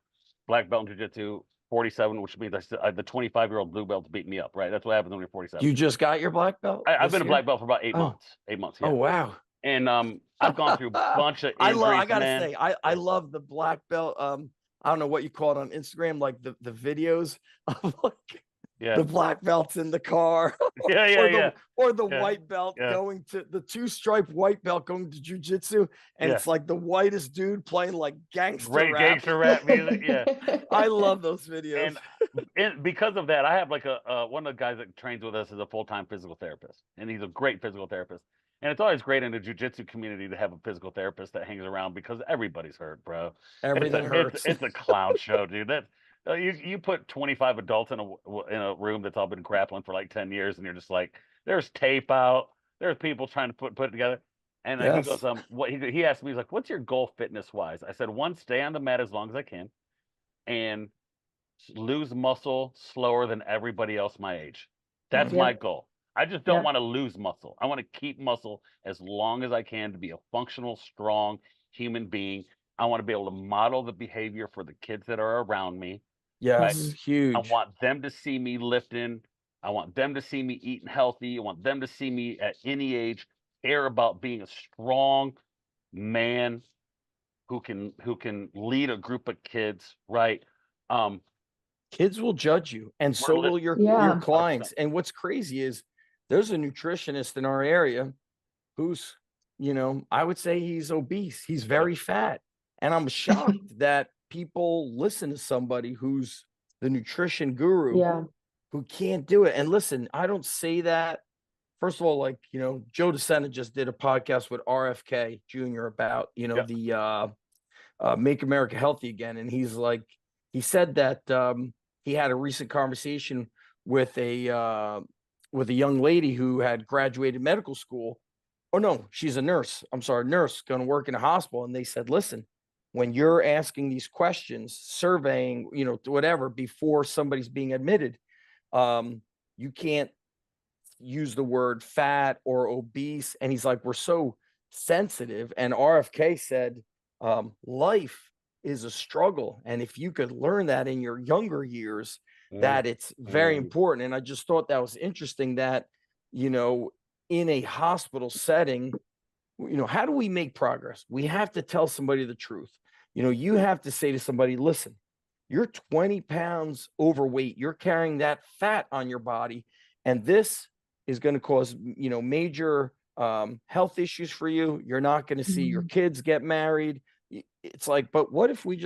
black belt in jujitsu, 47, which means the 25-year-old blue belt beat me up, right? That's what happens when you're 47. You just got your black belt? I've this been a year? black belt for about 8 Oh. months. 8 months, yeah. Oh wow. And I've gone through a bunch of injuries, I gotta man. say, I love the black belt. I don't know what you call it on Instagram, like the videos of like Yeah. the black belts in the car. Yeah. Or the Yeah. white belt Yeah. going to the 2-stripe white belt going to jujitsu, and Yeah. it's like the whitest dude playing like gangster Great rap. gangster rap music. Yeah. I love those videos. And because of that, I have like one of the guys that trains with us is a full-time physical therapist, and he's a great physical therapist. And it's always great in the jiu-jitsu community to have a physical therapist that hangs around because everybody's hurt, bro. Everything hurts. It's a clown show, dude. That you put 25 adults in a room that's all been grappling for like 10 years, and you're just like, there's tape out, there's people trying to put it together. And he Yes. goes, what he asked me, he's like, what's your goal fitness wise? I said, one, stay on the mat as long as I can, and lose muscle slower than everybody else my age. That's Mhm. my Yep. goal. I just don't Yep. want to lose muscle. I want to keep muscle as long as I can to be a functional, strong human being. I want to be able to model the behavior for the kids that are around me. Right. Yes, Mhm. I huge. want them to see me lifting. I want them to see me eating healthy. I want them to see me at any age care about being a strong man who can lead a group of kids, right? Um, Kids will judge you, and we're so will your Yeah. clients. And what's crazy is there's a nutritionist in our area who's, I would say he's obese. He's very fat. And I'm shocked that people listen to somebody who's the nutrition guru Yeah. who can't do it. And listen, I don't say that. First of all, like, Joe DeSena just did a podcast with RFK Jr. about, Yeah. the Make America Healthy Again. And he said that he had a recent conversation with a young lady who had graduated medical school. Oh no, she's a nurse. I'm sorry, nurse going to work in a hospital. And they said, listen, when you're asking these questions, surveying, whatever, before somebody's being admitted, you can't use the word fat or obese. And he's like, we're so sensitive. And RFK said, life is a struggle. And if you could learn that in your younger years, that it's very important. And I just thought that was interesting that, in a hospital setting, how do we make progress? We have to tell somebody the truth. You have to say to somebody, listen, you're 20 pounds overweight. You're carrying that fat on your body. And this is going to cause, major health issues for you. You're not going to see your Mhm. kids get married. It's like, but what if we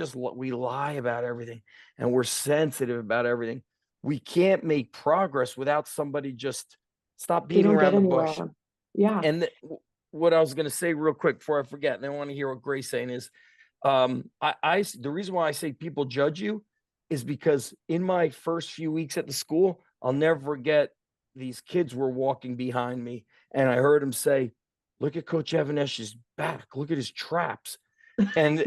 lie about everything and we're sensitive about everything? We can't make progress without somebody just stop You beating don't around get the bush. anywhere. Yeah. And what I was going to say real quick before I forget, and I want to hear what Grace's saying is, the reason why I say people judge you is because in my first few weeks at the school, I'll never forget, these kids were walking behind me and I heard him say, look at Coach Evanesh's back, look at his traps. And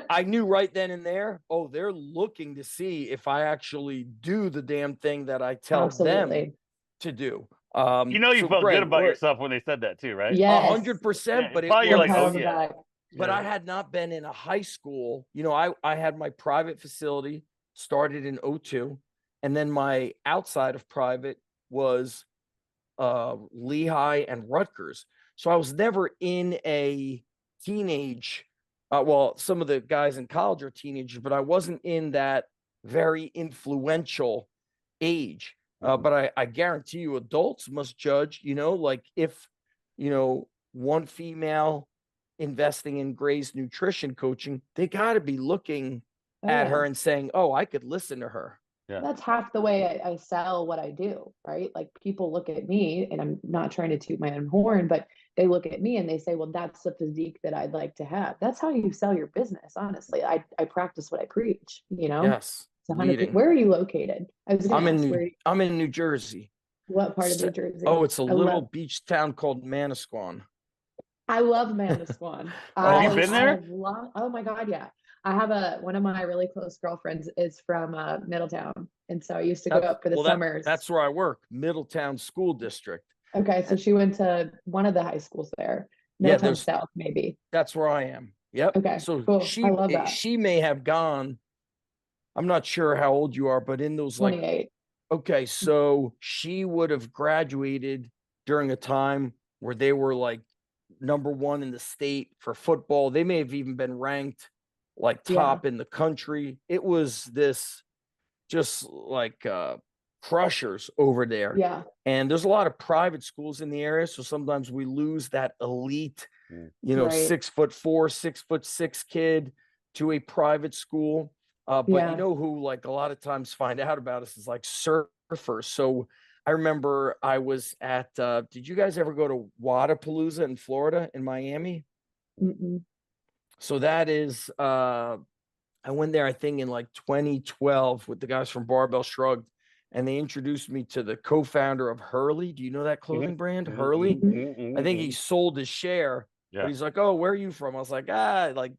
I knew right then and there, oh, they're looking to see if I actually do the damn thing that I tell them Absolutely. to do. You know, you So felt good Greg, about yourself when they said that too, right? Yes. 100%, but it probably you're Good like, was, pat oh on the yeah. back. but Yeah. I had not been in a high school. I had my private facility started in 02, and then my outside of private was Lehigh and Rutgers. So I was never in a teenage, well, some of the guys in college are teenagers, but I wasn't in that very influential age. But I guarantee you adults must judge, like if, one female investing in Gray's nutrition coaching, they got to be looking Oh, at yeah. her and saying, oh, I could listen to her. Yeah. That's half the way I sell what I do, right? Like people look at me, and I'm not trying to toot my own horn, but they look at me and they say, well, that's the physique that I'd like to have. That's how you sell your business, honestly. I practice what I preach, Yes. It's 100%. Leading. Where are you located? I was going to ask I'm in New Jersey. what part of New Oh, Jersey? it's a I little love, beach town called Manasquan. I love Manasquan. Have you Oh, been there? Oh my God, yeah. I have one of my really close girlfriends is from Middletown. And so I used to go up for the summers. That's where I work, Middletown School District. Okay, so she went to one of the high schools there, Yeah, Middletown South, maybe. That's where I am. Yep. Okay, So cool. I love that. she may have gone. I'm not sure how old you are, but in those 28. Okay, so she would have graduated during a time where they were like #1 in the state for football. They may have even been ranked like top in the country. It was this just like crushers over there. Yeah. And there's a lot of private schools in the area. So sometimes we lose that elite, Right. 6'4", 6'6" kid to a private school. But Yeah. you know who like a lot of times find out about us is like surfers. So I remember I was at, did you guys ever go to Wadapalooza in Florida, in Miami? Mm-mm. So that is, I went there, I think in like 2012 with the guys from Barbell Shrugged. and they introduced me to the co-founder of Hurley. Do you know that clothing brand, Mhm, Hurley? mhm, mhm, I think he mhm. sold his share, Yeah. but he's like, "Oh, where are you from?" I was like, like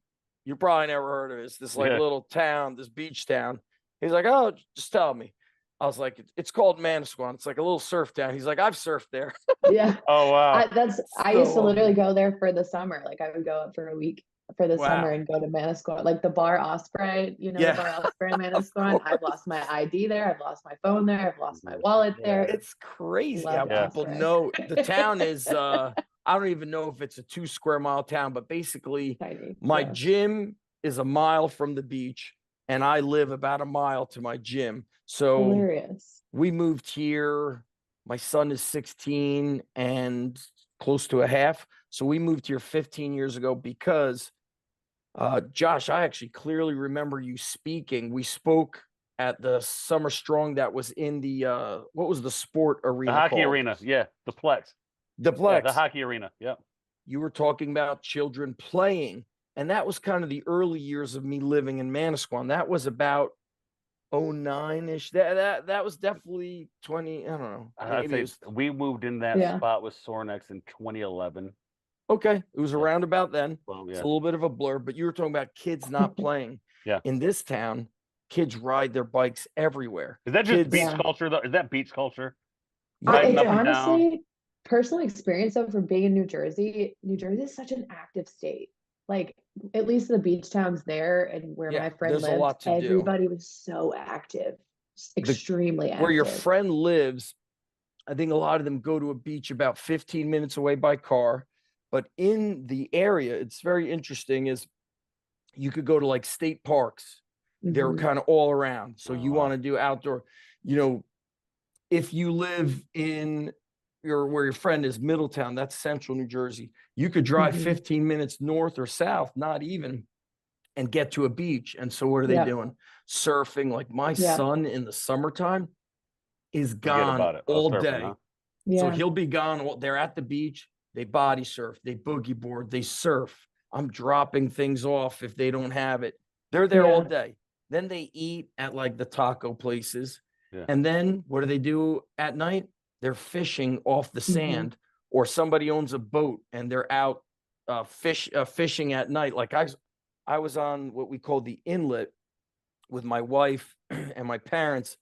you probably never heard of it. It's this like Yeah. little town, this beach town. He's like, "Oh, just tell me." I was like, "It's called Manasquan. It's like a little surf town." He's like, "I've surfed there." Yeah. Oh wow. I used to So, literally go there for the summer. Like I would go up for a week for the summer wow. and go to Manasquan, like the Bar Osprey, the Yeah, Bar Osprey in of Manasquan. I've course. lost my ID there. I've lost my phone there. I've lost my Mhm. wallet there. It's crazy Love how the Yeah. people Osprey. know the town is I don't even know if it's a 2 square mile town, but basically Tiny. my Yeah. gym is a mile from the beach and I live about a mile to my gym. So Hilarious. we moved here. My son is 16 and close to a half. So we moved here 15 years ago because Josh, I actually clearly remember you speaking. We spoke at the Summer Strong that was in the what was the sport The arena hockey called? arena. Yeah. The Plex. The Yeah. The Plex. hockey arena. Yep. You were talking about children playing, and that was kind of the early years of me living in Manasquan. That was about 09-ish. That was definitely 20. I don't know. I'd Maybe it say was we moved in that Yeah. spot with Sornex in 2011. okay. It was Yeah. around about then. Well, It's yeah. a little bit of a blur, but you were talking about kids not playing. Yeah. In this town, kids ride their bikes everywhere. Is that just Kids, beach Yeah. culture though? Is that beach culture? Riding It's up and down. honestly personal experience though from being in New Jersey. New Jersey is such an active state. Like at least the beach towns there and where yeah, my friend there's a lived, lot to do. everybody was so active, just extremely Where your active. friend lives, I think a lot of them go to a beach about 15 minutes away by car. But in the area, it's very interesting is you could go to like state parks. They're Mhm. kind of all around. So Oh, you wow. want to do outdoor, you know, if you live in where your friend is, Middletown, that's central New Jersey. You could drive Mhm. 15 minutes north or south, not even, and get to a beach. And so what are they Yeah. doing? Surfing. Like my Yeah. son in the summertime is Forget gone about it. Oh, all surfing, day. huh? So Yeah. he'll be gone. They're at the beach. They body surf. They boogie board. They surf. I'm dropping things off if they don't have it. They're there all Yeah. day. Then they eat at like the taco places. Yeah. And then what do at night? They're fishing off the Mhm. sand, or somebody owns a boat and they're out fishing at night. Like I was on what we call the inlet with my wife and my parents,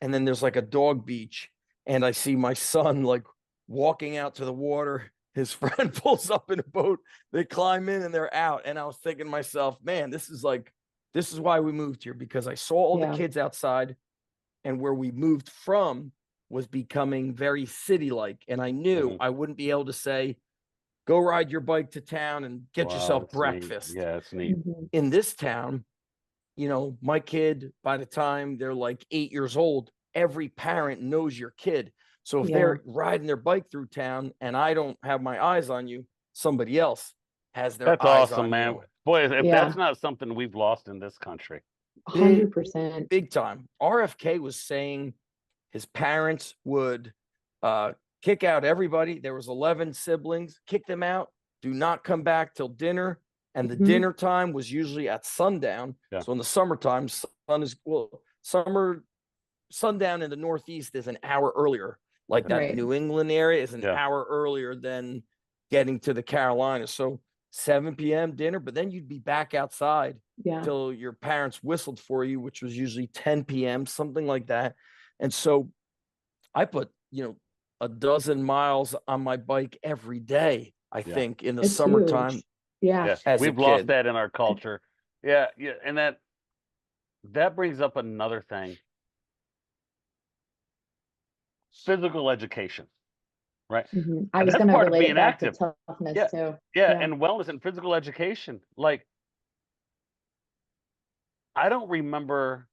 and then there's like a dog beach, and I see my son like walking out to the water. His friend pulls up in a boat, they climb in and they're out. And I was thinking to myself, man, this is why we moved here, because I saw all Yeah. the kids outside, and where we moved from was becoming very city like. And I knew Mhm. I wouldn't be able to say, go ride your bike to town and get Wow, yourself that's neat. breakfast. Yeah, it's neat. Mhm. In this town, my kid, by the time they're like 8 years old, every parent knows your kid. So if Yeah. they're riding their bike through town and I don't have my eyes on you, somebody else has their That's eyes awesome, on man. you. Boy, if Yeah. that's not something we've lost in this country. 100%. Big time. RFK was saying his parents would kick out everybody. There was 11 siblings, kick them out, do not come back till dinner. And the Mhm. dinner time was usually at sundown. Yeah. So in the summertime, sundown in the Northeast is an hour earlier. Like that Right. New England area is an Yeah. hour earlier than getting to the Carolinas. So 7 p.m. dinner, but then you'd be back outside Yeah. till your parents whistled for you, which was usually 10 p.m., something like that. And so I put, a dozen miles on my bike every day, I Yeah. think, in the It's summertime huge. Yeah. Yeah, as a we've lost kid. that in our culture. Yeah, yeah, and that brings up another thing. Physical education, right? Mhm. I And was that's gonna part of relate being it back to active. toughness Yeah, too. yeah, Yeah. and wellness and physical education. Like, I don't remember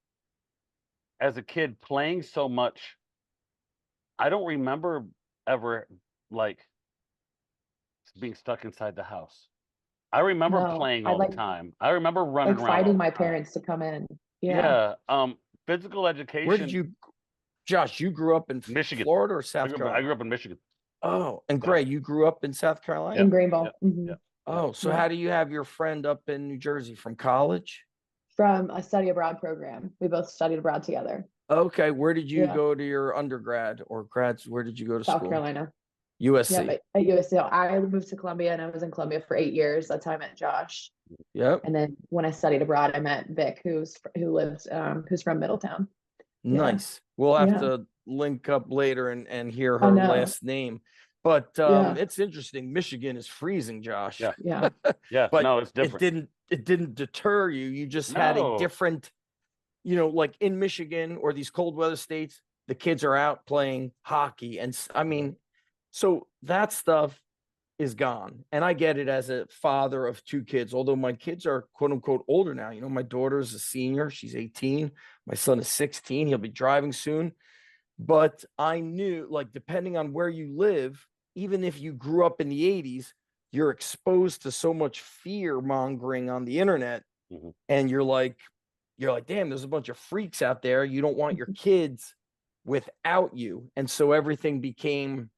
as a kid playing so much. I don't remember ever like being stuck inside the house. I remember No, playing I all the time. I remember running around all fighting my the time. parents to come in. Yeah. Yeah, physical Where did education, Josh, you grew up in Michigan. Florida or I South grew Carolina? up in Michigan. Oh, and Yeah. Gray, you grew up in South Carolina? In Yeah, Greenville. yeah. Mhm. Oh, so Yeah. how do you have your friend up in New Jersey from college? From a study abroad program. We both studied abroad together. Okay, where did you Yeah. go to your undergrad or grads? Where did you go to South school? Carolina. USC. Yeah, at USC. I moved to Columbia and I was in Columbia for 8 years. That's how I met Josh. Yep. And then when I studied abroad, I met Vic, who's from Middletown. Yeah. Nice. We'll have Yeah. to link up later and hear I her know. last name. But Yeah. it's interesting. Michigan is freezing, Josh. Yeah. Yeah. Yeah. But No, it's different. it didn't deter you. You just had a No. different, like in Michigan or these cold weather states, the kids are out playing hockey. And I mean, so that stuff is gone. And I get it as a father of 2 kids, although my kids are quote unquote older now. My daughter's a senior, she's 18. My son is 16. He'll be driving soon. But I knew, like, depending on where you live, even if you grew up in the 80s, you're exposed to so much fear mongering on the internet. Mhm. And you're like, damn, there's a bunch of freaks out there. You don't want your kids without you. And so everything became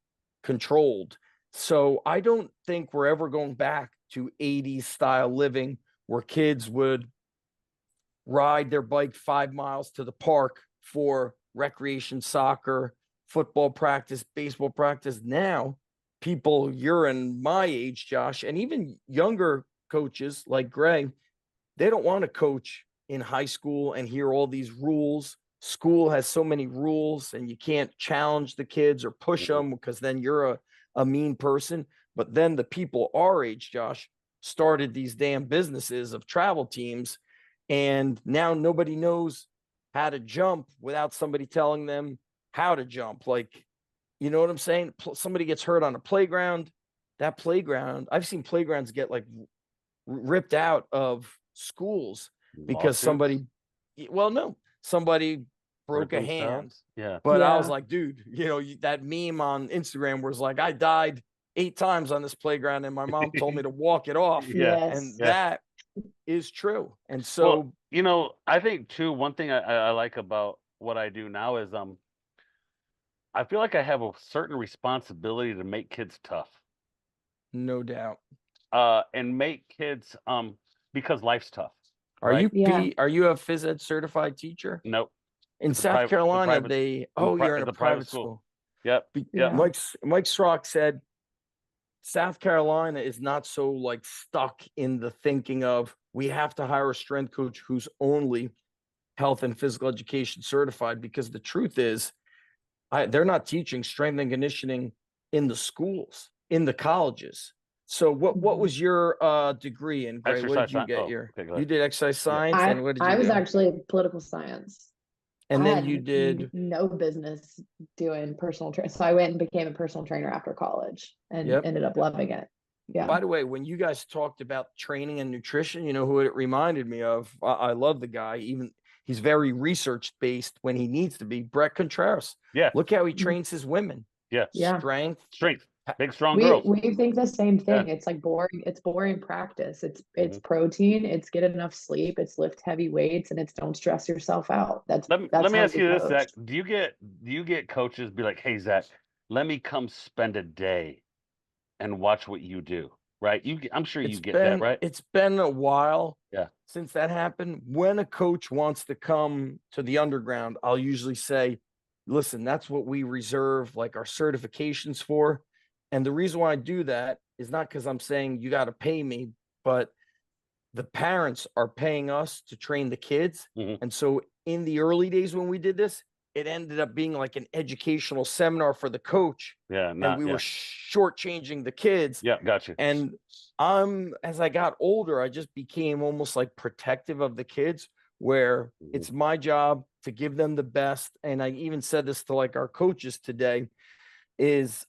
controlled. So I don't think we're ever going back to 80s style living where kids would ride their bike 5 miles to the park for recreation, soccer, football practice, baseball practice. Now, people you're in my age, Josh, and even younger coaches like Gray, they don't want to coach in high school and hear all these rules. School has so many rules and you can't challenge the kids or push them because then you're a mean person. But then the people our age, Josh, started these damn businesses of travel teams. And now nobody knows how to jump without somebody telling them how to jump. Like, you know what I'm saying? Somebody gets hurt on a playground. That playground, I've seen playgrounds get like ripped out of schools because somebody broke a hand. Yeah. But I Yeah. was like, dude, that meme on Instagram was like, I died 8 times on this playground and my mom told me to walk it off. Yeah. Yes. And Yeah. that is true. And so, Well, I think too, one thing I like about what I do now is I feel like I have a certain responsibility to make kids tough. no doubt. And make kids because life's tough. Are right? you a phys ed certified teacher? Nope. In It's a South private- Carolina, private- you're in it's a private school. Yep. Yeah. Mike Strzok said South Carolina is not so like stuck in the thinking of we have to hire a strength coach who's only health and physical education certified, because the truth is they're not teaching strength and conditioning in the schools, in the colleges. So what was your degree in, Gray? What did you get here? You did exercise science, and what did you do? I was actually political science. And I then had you did no business doing personal training. So I went and became a personal trainer after college and ended up loving it. Yeah. By the way, when you guys talked about training and nutrition, you know who it reminded me of? I love the guy. Even he's very research based when he needs to be. Brett Contreras. Yeah. Look how he trains his women. Yeah. Yeah. Strength. Big, strong girls. We think the same thing. Yeah. It's like boring. It's boring practice. It's protein. It's get enough sleep. It's lift heavy weights, and it's don't stress yourself out. That's Let me how ask we you this, coach. Zach. Do you get coaches be like, hey, Zach, let me come spend a day and watch what you do, right? I'm sure you get that, right? It's been a while since that happened. When a coach wants to come to the underground, I'll usually say, listen, that's what we reserve like our certifications for. And the reason why I do that is not because I'm saying you got to pay me, but the parents are paying us to train the kids. And so in the early days when we did this, it ended up being like an educational seminar for the coach. And we were shortchanging the kids. Yeah, gotcha. And as I got older, I just became almost like protective of the kids, where it's my job to give them the best. And I even said this to like our coaches today is,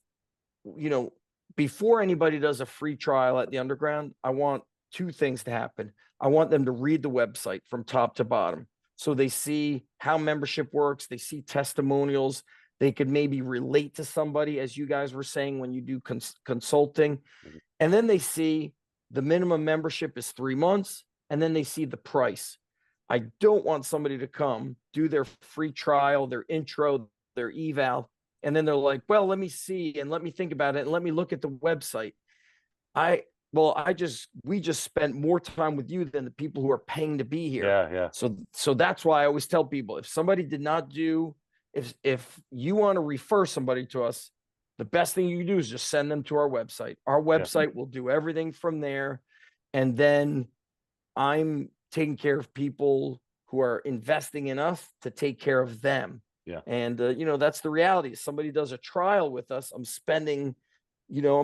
before anybody does a free trial at the underground, I want 2 things to happen. I want them to read the website from top to bottom, so they see how membership works. They see testimonials. They could maybe relate to somebody, as you guys were saying, when you do consulting. And then they see the minimum membership is 3 months, and then they see the price. I don't want somebody to come do their free trial, their intro, their eval, and then they're like, well, let me see and let me think about it and let me look at the website. Well, we just spent more time with you than the people who are paying to be here. Yeah, yeah. So that's why I always tell people, if somebody did not do, if you want to refer somebody to us, the best thing you do is just send them to our website. Our website will do everything from there. And then I'm taking care of people who are investing in us to take care of them. Yeah. And, that's the reality. If somebody does a trial with us, I'm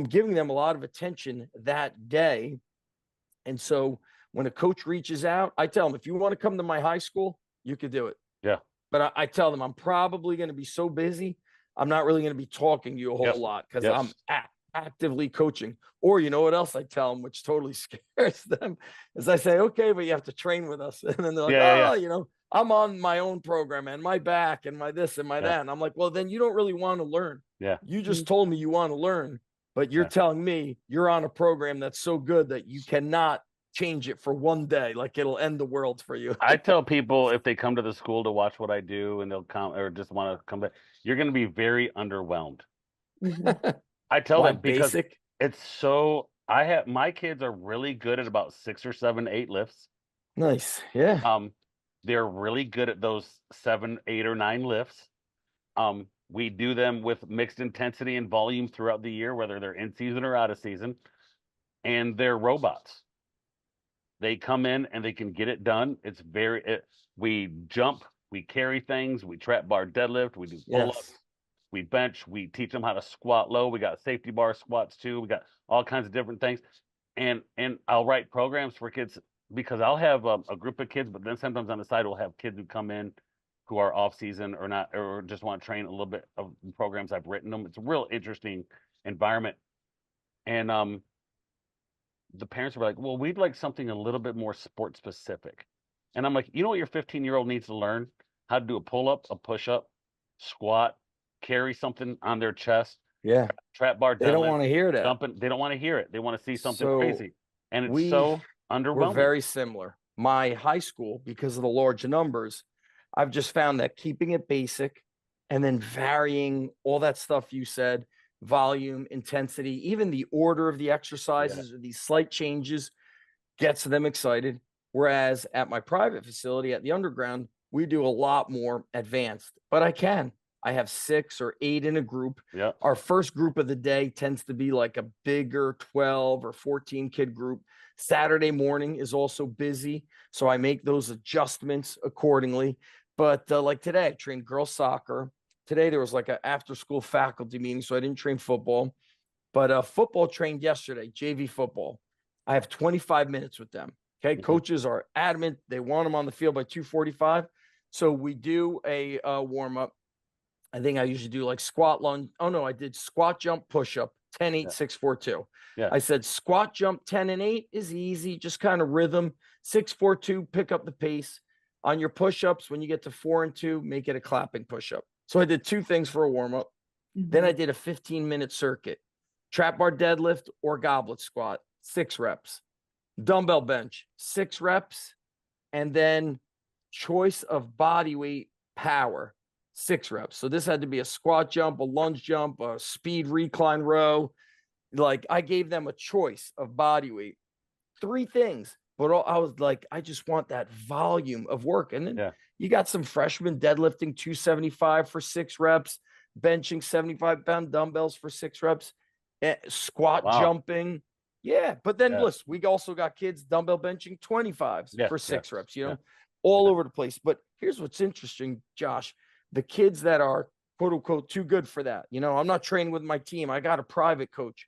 giving them a lot of attention that day. And so when a coach reaches out, I tell them, if you want to come to my high school, you could do it. Yeah. But I tell them, I'm probably going to be so busy, I'm not really going to be talking to you a whole lot because I'm actively coaching. Or you know what else I tell them, which totally scares them, is I say, okay, but you have to train with us. And then they're like, I'm on my own program and my back and my this and my that. And I'm like, well, then you don't really want to learn. Yeah. You just told me you want to learn, but you're telling me you're on a program that's so good that you cannot change it for one day. Like it'll end the world for you. I tell people, if they come to the school to watch what I do and they'll come or just want to come back, you're going to be very underwhelmed. I tell them because my kids are really good at about 6 or 7, 8 lifts. Nice. Yeah. They're really good at those 7, 8 or 9 lifts. We do them with mixed intensity and volume throughout the year, whether they're in season or out of season, and they're robots. They come in and they can get it done. We jump, we carry things, we trap bar deadlift, we do pull-ups, we bench, we teach them how to squat low. We got safety bar squats too. We got all kinds of different things. And I'll write programs for kids because I'll have a group of kids, but then sometimes on the side we'll have kids who come in who are off season or not, or just want to train a little bit of programs I've written them. It's a real interesting environment. And the parents were like, well, we'd like something a little bit more sport specific. And I'm like, you know what your 15-year-old needs to learn? How to do a pull-up, a push-up, squat, carry something on their chest. Yeah. Trap bar deadlift. They don't want to hear that. They don't want to hear it. They want to see something crazy. And it's so underwhelming. We're very similar. My high school, because of the large numbers, I've just found that keeping it basic and then varying all that stuff you said, volume, intensity, even the order of the exercises or these slight changes gets them excited. Whereas at my private facility at the underground, we do a lot more advanced, but I have 6 or 8 in a group. Yeah. Our first group of the day tends to be like a bigger 12 or 14 kid group. Saturday morning is also busy, so I make those adjustments accordingly. But like today, I trained girls soccer. Today there was like an after-school faculty meeting, so I didn't train football. But football trained yesterday, JV football. I have 25 minutes with them. Okay, coaches are adamant they want them on the field by 2:45. So we do a warm-up. I think I usually do like squat, lunge. Oh no, I did squat, jump, push up, 10, 8, 6, 4, 2. Yeah. I said squat, jump, 10 and 8 is easy, just kind of rhythm. 6, 4, 2, pick up the pace. On your push-ups, when you get to 4 and 2, make it a clapping push-up. So I did 2 things for a warm-up. Then I did a 15-minute circuit. Trap bar deadlift or goblet squat, 6 reps. Dumbbell bench, 6 reps. And then choice of body weight power, 6 reps. So this had to be a squat jump, a lunge jump, a speed recline row. Like I gave them a choice of body weight, 3 things. But I was like, I just want that volume of work. And then you got some freshmen deadlifting 275 for 6 reps, benching 75-pound dumbbells for 6 reps, squat jumping. Yeah. But then listen, we also got kids dumbbell benching 25s for 6 reps, all over the place. But here's what's interesting, Josh. The kids that are quote unquote too good for that, I'm not training with my team. I got a private coach.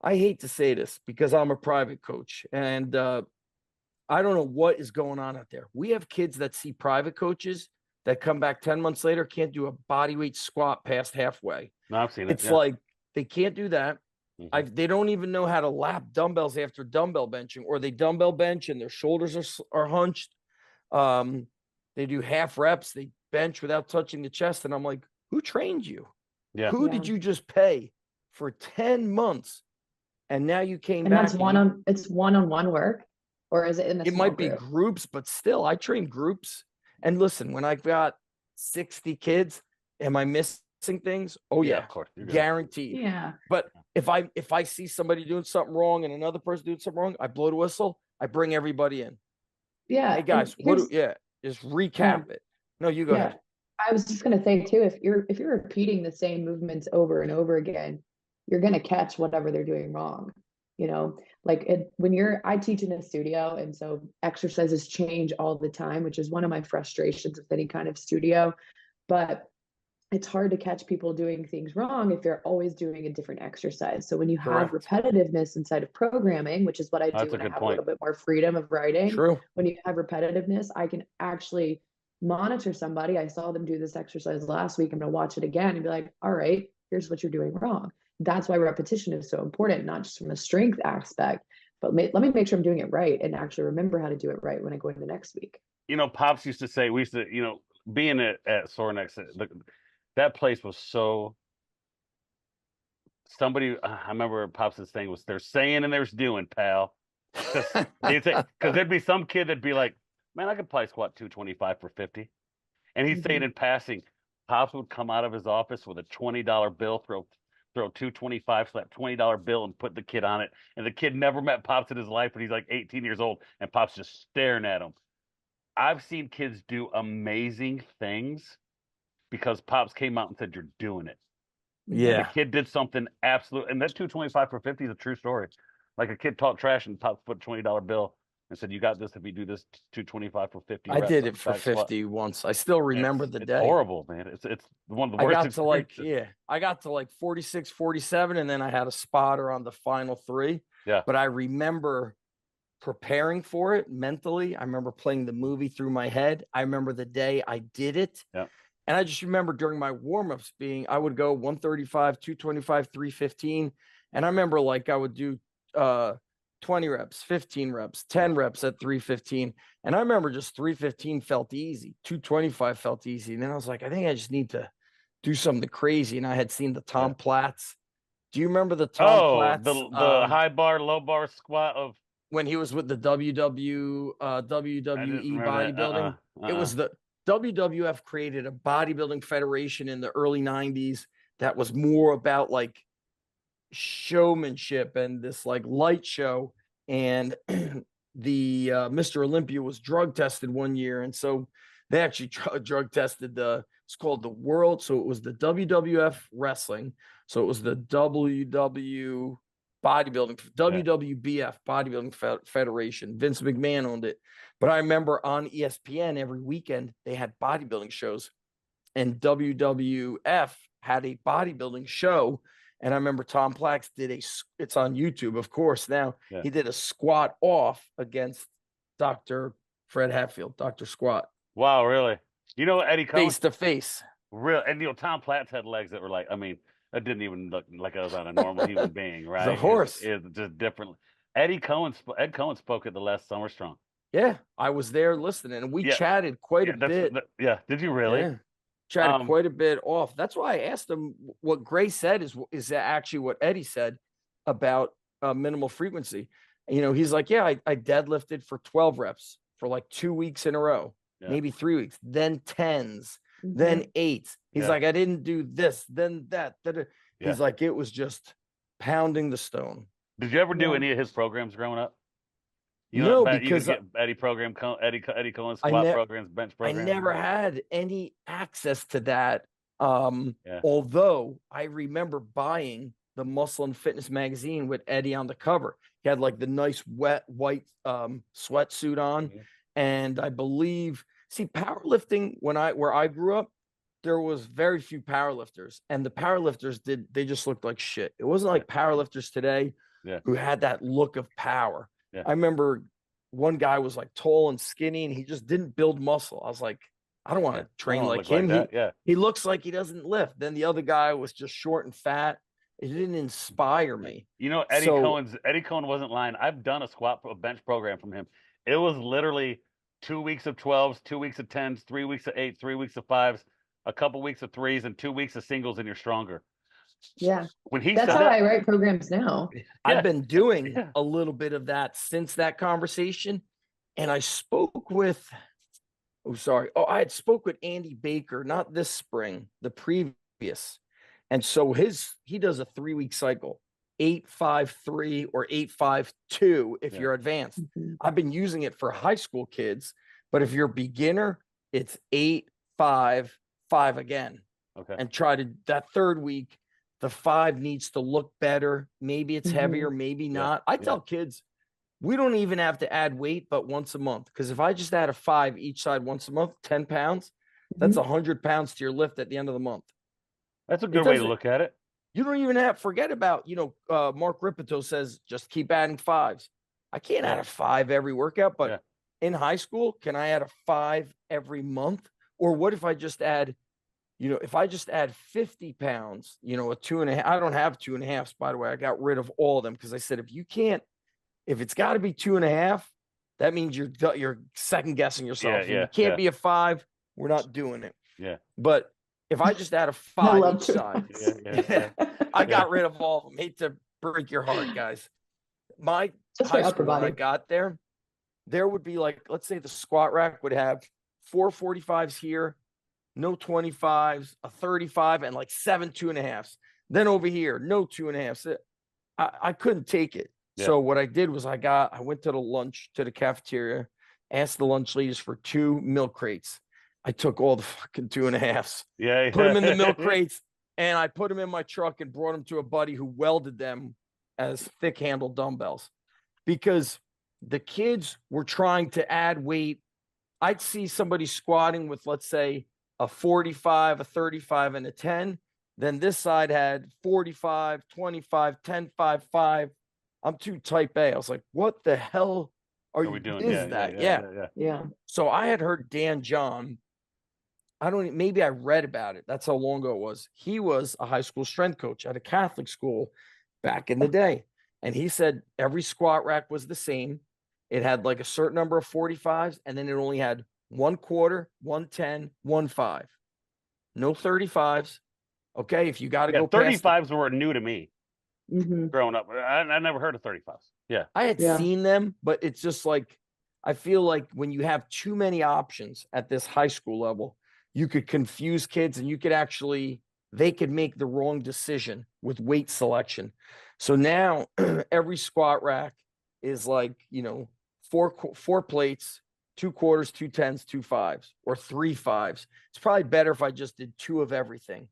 I hate to say this because I'm a private coach and I don't know what is going on out there. We have kids that see private coaches that come back 10 months later, can't do a bodyweight squat past halfway. No, I've seen it. It's like they can't do that. They don't even know how to lap dumbbells after dumbbell benching, or they dumbbell bench and their shoulders are hunched. They do half reps. They bench without touching the chest. And I'm like, who trained you? Yeah. Who did you just pay for 10 months? And now you came and back. It's one-on-one work, or is it in a It might be groups, but still I train groups. And listen, when I've got 60 kids, am I missing things, oh yeah, of course. You're good. guaranteed. Yeah. But if I see somebody doing something wrong and another person doing something wrong, I blow the whistle. I bring everybody in. Yeah. Hey and guys, here's- just recap it. No, you go yeah. ahead. I was just gonna say too, if you're repeating the same movements over and over again, you're gonna catch whatever they're doing wrong. You know, like I teach in a studio, and so exercises change all the time, which is one of my frustrations with any kind of studio. But it's hard to catch people doing things wrong if you're always doing a different exercise. So when you have Correct. repetitiveness inside of programming, which is what I do That's a when I good have a point. little bit more freedom of writing, True. when you have repetitiveness, I can actually monitor somebody. I saw them do this exercise last week. I'm going to watch it again and be like, all right, here's what you're doing wrong. That's why repetition is so important, not just from a strength aspect, but let me make sure I'm doing it right and actually remember how to do it right when I go into next week. You know, Pops used to say, we used to, being at Sorinex, that place was so, I remember Pops' thing was, there's saying and there's doing, pal. Because there'd be some kid that'd be like, man, I could probably squat 225 for 50. And he'd say it in passing. Pops would come out of his office with a $20 bill, throw 225, slap $20 bill, and put the kid on it. And the kid never met Pops in his life, but he's like 18 years old, and Pops just staring at him. I've seen kids do amazing things because Pops came out and said, "You're doing it." And the Yeah. kid did something absolute, and that 225 for 50 is a true story. Like a kid talked trash and Pops put a $20 bill and said, "You got this if you do this 225 for 50." I reps did on it the for back squat." 50 once. I still remember the It's day. horrible, man. It's one of the I worst got to like, experiences. I got to like 46, 47, and then I had a spotter on the final three. Yeah. But I remember preparing for it mentally. I remember playing the movie through my head. I remember the day I did it. Yeah. And I just remember during my warm-ups I would go 135, 225, 315. And I remember like I would do 20 reps, 15 reps, 10 reps at 315. And I remember just 315 felt easy. 225 felt easy. And then I was like, I think I just need to do something crazy. And I had seen the Tom Platz. Do you remember the Tom Platz? The high bar, low bar squat of when he was with the WWE bodybuilding. It was the WWF created a bodybuilding federation in the early 90s that was more about like showmanship and this like light show. And the Mr. Olympia was drug tested one year. And so they actually drug tested it's called the world. So it was the WWF wrestling. So it was the WW bodybuilding, WWBF bodybuilding federation. Vince McMahon owned it. But I remember on ESPN every weekend they had bodybuilding shows, and WWF had a bodybuilding show. And I remember Tom Platz it's on YouTube, of course. Now he did a squat off against Dr. Fred Hatfield, Dr. Squat. Wow, really? You know, Eddie Cohen, face to face. Real, and Tom Platz had legs that were like, I mean, that didn't even look like I was on a normal human being, right? The horse is just different. Ed Cohen spoke at the last Summer Strong. Yeah, I was there listening, and we chatted quite a bit. Did you really? Yeah. Chatted quite a bit off. That's why I asked him what Gray said is actually what Eddie said about minimal frequency. You know, he's like, yeah, I deadlifted for 12 reps for like 2 weeks in a row, maybe 3 weeks, then 10s, then 8s. He's like, I didn't do this, then that. He's like, it was just pounding the stone. Did you ever do any of his programs growing up? No, because you get Eddie Cohen squat programs, bench programs. I never had any access to that. Although I remember buying the Muscle and Fitness magazine with Eddie on the cover. He had like the nice wet white sweatsuit on, and I believe powerlifting where I grew up, there was very few powerlifters, and the powerlifters they just looked like shit. It wasn't like powerlifters today who had that look of power. I remember one guy was like tall and skinny, and he just didn't build muscle. I was like, I don't want to train like him. He looks like he doesn't lift. Then the other guy was just short and fat. It didn't inspire me. You know, Eddie Cohen wasn't lying. I've done a bench program from him. It was literally 2 weeks of 12s, 2 weeks of 10s, 3 weeks of 8s, 3 weeks of 5s, a couple weeks of 3s, and 2 weeks of singles, and you're stronger. Yeah. When he That's said how I write programs now. I've been doing a little bit of that since that conversation. And I spoke with, I had spoke with Andy Baker, not this spring, the previous previous. And so he does a 3-week cycle, 8-5-3 or 8-5-2 if Yeah. you're advanced. Mhm. I've been using it for high school kids, but if you're a beginner, it's 8-5-5 again. Okay. And try to that 3rd week, the 5 needs to look better. Maybe it's heavier, maybe Yeah, not. I yeah. tell kids, we don't even have to add weight, but once a month. Because if I just add a 5 each side once a month, 10 pounds, that's 100 pounds to your lift at the end of the month. That's a good way to doesn't- look at it. You don't even have forget about, Mark Ripito says just keep adding 5s. I can't add a 5 every workout, but Yeah. in high school, can I add a 5 every month? Or what if I just add, if I just add 50 pounds, a 2.5, I don't have 2.5s, by the way. I got rid of all of them because I said, if it's got to be 2.5, that means you're second guessing yourself. Yeah, You can't be a 5. We're not doing it. Yeah. But if I just add a I 5 love each to. side, Yeah. I got rid of all of them. Hate to break your heart, guys. My Just for high upper school, when I body. got there would be like, let's say the squat rack would have 4 45s here, no 25s, a 35, and like 7 2.5s. Then over here, no 2.5s. I couldn't take it. Yeah. So what I did was I went to the cafeteria, asked the lunch ladies for 2 milk crates. I took all the fucking 2.5s, Yeah. put them in the milk crates, and I put them in my truck and brought them to a buddy who welded them as thick handle dumbbells because the kids were trying to add weight. I'd see somebody squatting with, let's say, a 45, a 35, and a 10. Then this side had 45, 25, 10, 5, 5. I'm too type A. I was like, what the hell are we you doing? doing? Yeah. Yeah. So I had heard Dan John. Maybe I read about it. That's how long ago it was. He was a high school strength coach at a Catholic school back in the day. And he said every squat rack was the same. It had like a certain number of 45s, and then it only had 1/4, 1/10, 1/5. No 35s. Okay. If you got to go past 35s were new to me hmm growing up. I never heard of 35s. Yeah. I had Yeah. seen them, but it's just like, I feel like when you have too many options at this high school level, you could confuse kids and they could make the wrong decision with weight selection. So now every squat rack is like, 4 plates, 2/4, 2/10s, 2/5s, or 3 5s. It's probably better if I just did 2 of everything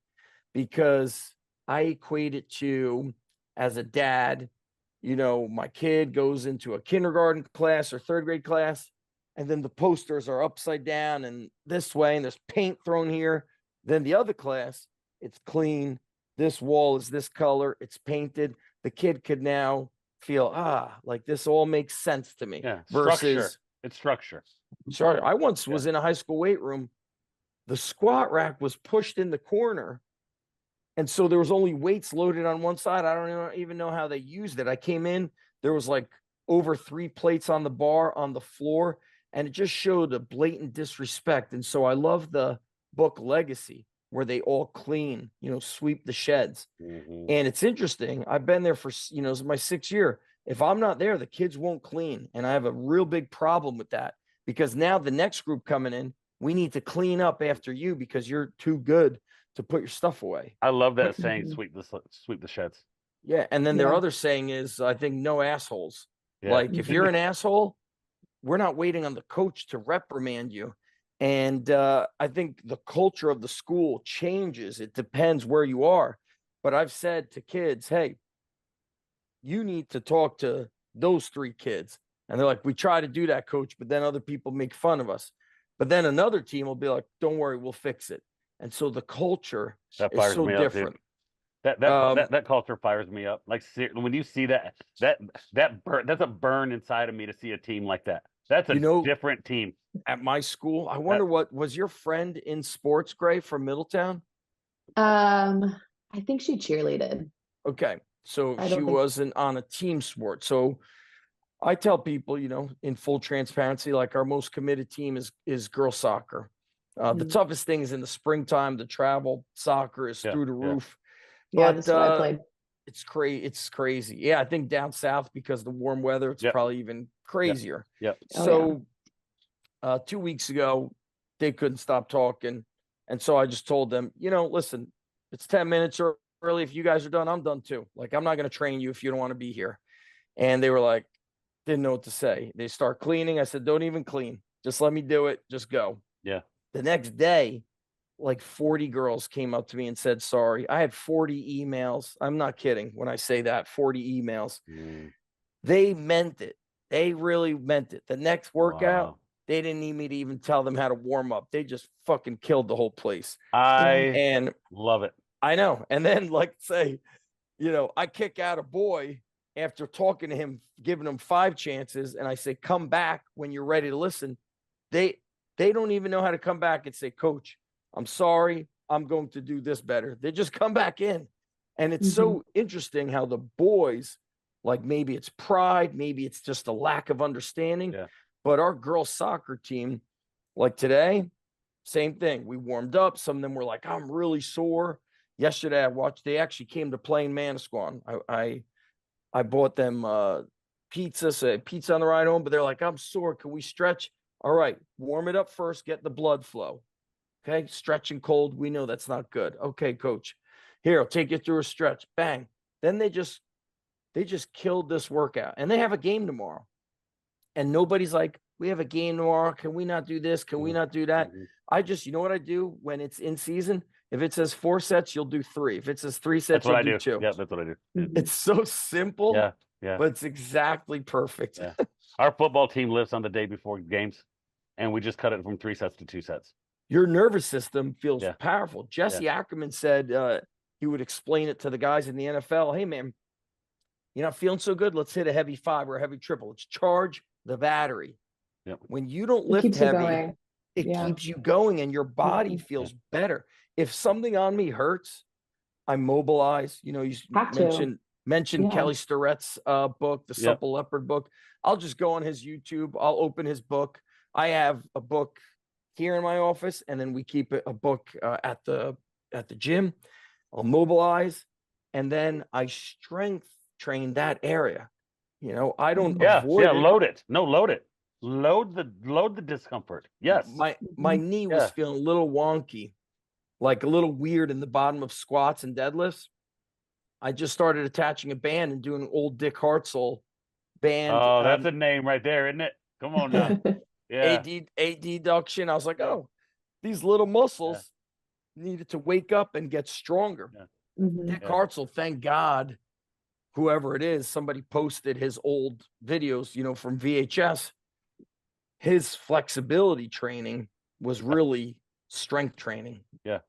because I equate it to, as a dad, my kid goes into a kindergarten class or 3rd grade class, and then the posters are upside down and this way, and there's paint thrown here. Then the other class, it's clean. This wall is this color. It's painted. The kid could now feel, like this all makes sense to me. Yeah. Versus, Structure. It's structure. sorry, I once was in a high school weight room. The squat rack was pushed in the corner. And so there was only weights loaded on one side. I don't even know how they used it. I came in, there was like over 3 plates on the bar on the floor, and it just showed a blatant disrespect. And so I love the book Legacy, where they all clean, sweep the sheds. Mhm. And it's interesting. I've been there for, this is my 6th year. If I'm not there, the kids won't clean. And I have a real big problem with that because now the next group coming in, we need to clean up after you because you're too good to put your stuff away. I love that saying, Mhm. sweep the sheds. Yeah. And then their Yeah. other saying is, I think, no assholes. Yeah. Like if you're an asshole, we're not waiting on the coach to reprimand you. And I think the culture of the school changes. It depends where you are. But I've said to kids, hey, you need to talk to those 3 kids. And they're like, we try to do that, coach, but then other people make fun of us. But then another team will be like, don't worry, we'll fix it. And so the culture That is fires so me up, dude. different. That culture fires me up. Like when you see that burn, that's a burn inside of me to see a team like that. That's a different team. At my school, I wonder what was your friend in sports, Gray, from Middletown? I think she cheerleaded. Okay. So I she don't think- wasn't on a team sport. So I tell people, in full transparency, like our most committed team is girls soccer. The Mhm. toughest thing is in the springtime, the travel soccer is through the roof. Yeah, But that's what I played. it's crazy. Yeah, I think down south because of the warm weather, it's probably even crazier. Yep. So 2 weeks ago, they couldn't stop talking. And so I just told them, listen, It's 10 minutes early. If you guys are done, I'm done too. Like, I'm not going to train you if you don't want to be here. And they were like, didn't know what to say. They start cleaning. I said, don't even clean. Just let me do it. Just go. Yeah. The next day, like 40 girls came up to me and said, sorry. I had 40 emails. I'm not kidding when I say that, 40 emails. They meant it. They really meant it. The next workout, Wow. they didn't need me to even tell them how to warm up. They just fucking killed the whole place. I love it. I know. And then, like, say, I kick out a boy after talking to him, giving him 5 chances, and I say, come back when you're ready to listen. They don't even know how to come back and say, coach, I'm sorry, I'm going to do this better. They just come back in. And it's so interesting how the boys, like, maybe it's pride, maybe it's just a lack of understanding. Yeah. But our girls soccer team, like today, same thing. We warmed up. Some of them were like, I'm really sore. Yesterday, they actually came to play in Manasquan. I bought them pizza on the ride home, but they're like, I'm sore. Can we stretch? All right, warm it up first, get the blood flow. Okay, stretching cold. We know that's not good. Okay, coach. Here, I'll take you through a stretch. Bang. Then they just killed this workout. And they have a game tomorrow. And nobody's like, we have a game tomorrow. Can we not do this? Can we not do that? I just, you know what I do when it's in season? If it says 4 sets, you'll do 3. If it says 3 sets, That's what you'll I do 2. Yeah, that's what I do. Yeah. It's so simple. Yeah. Yeah. But it's exactly perfect. Yeah. Our football team lives on the day before games, and we just cut it from 3 sets to 2 sets. Your nervous system feels Yeah. powerful. Jesse Ackerman said he would explain it to the guys in the NFL. Hey, man, you're not feeling so good? Let's hit a heavy 5 or a heavy triple. Let's charge the battery. Yep. When you don't It lift keeps you heavy, going. it Yeah. keeps you going and your body feels better. If something on me hurts, I mobilize. You Have to. mentioned Yeah. Kelly Starrett's book, the Supple Leopard book. I'll just go on his YouTube. I'll open his book. I have a book here in my office, and then we keep a book at the gym. I'll mobilize, and then I strength train that area. I don't avoid it. Load it. No, load it. Load the discomfort. Yes. My knee was feeling a little wonky, like a little weird in the bottom of squats and deadlifts. I just started attaching a band and doing an old Dick Hartzell band. Oh, that's a name right there, isn't it? Come on now. Yeah. Adduction. I was like, oh, these little muscles needed to wake up and get stronger. Dick Hartzell, thank God, whoever it is, somebody posted his old videos, from VHS. His flexibility training was really strength training. Yeah.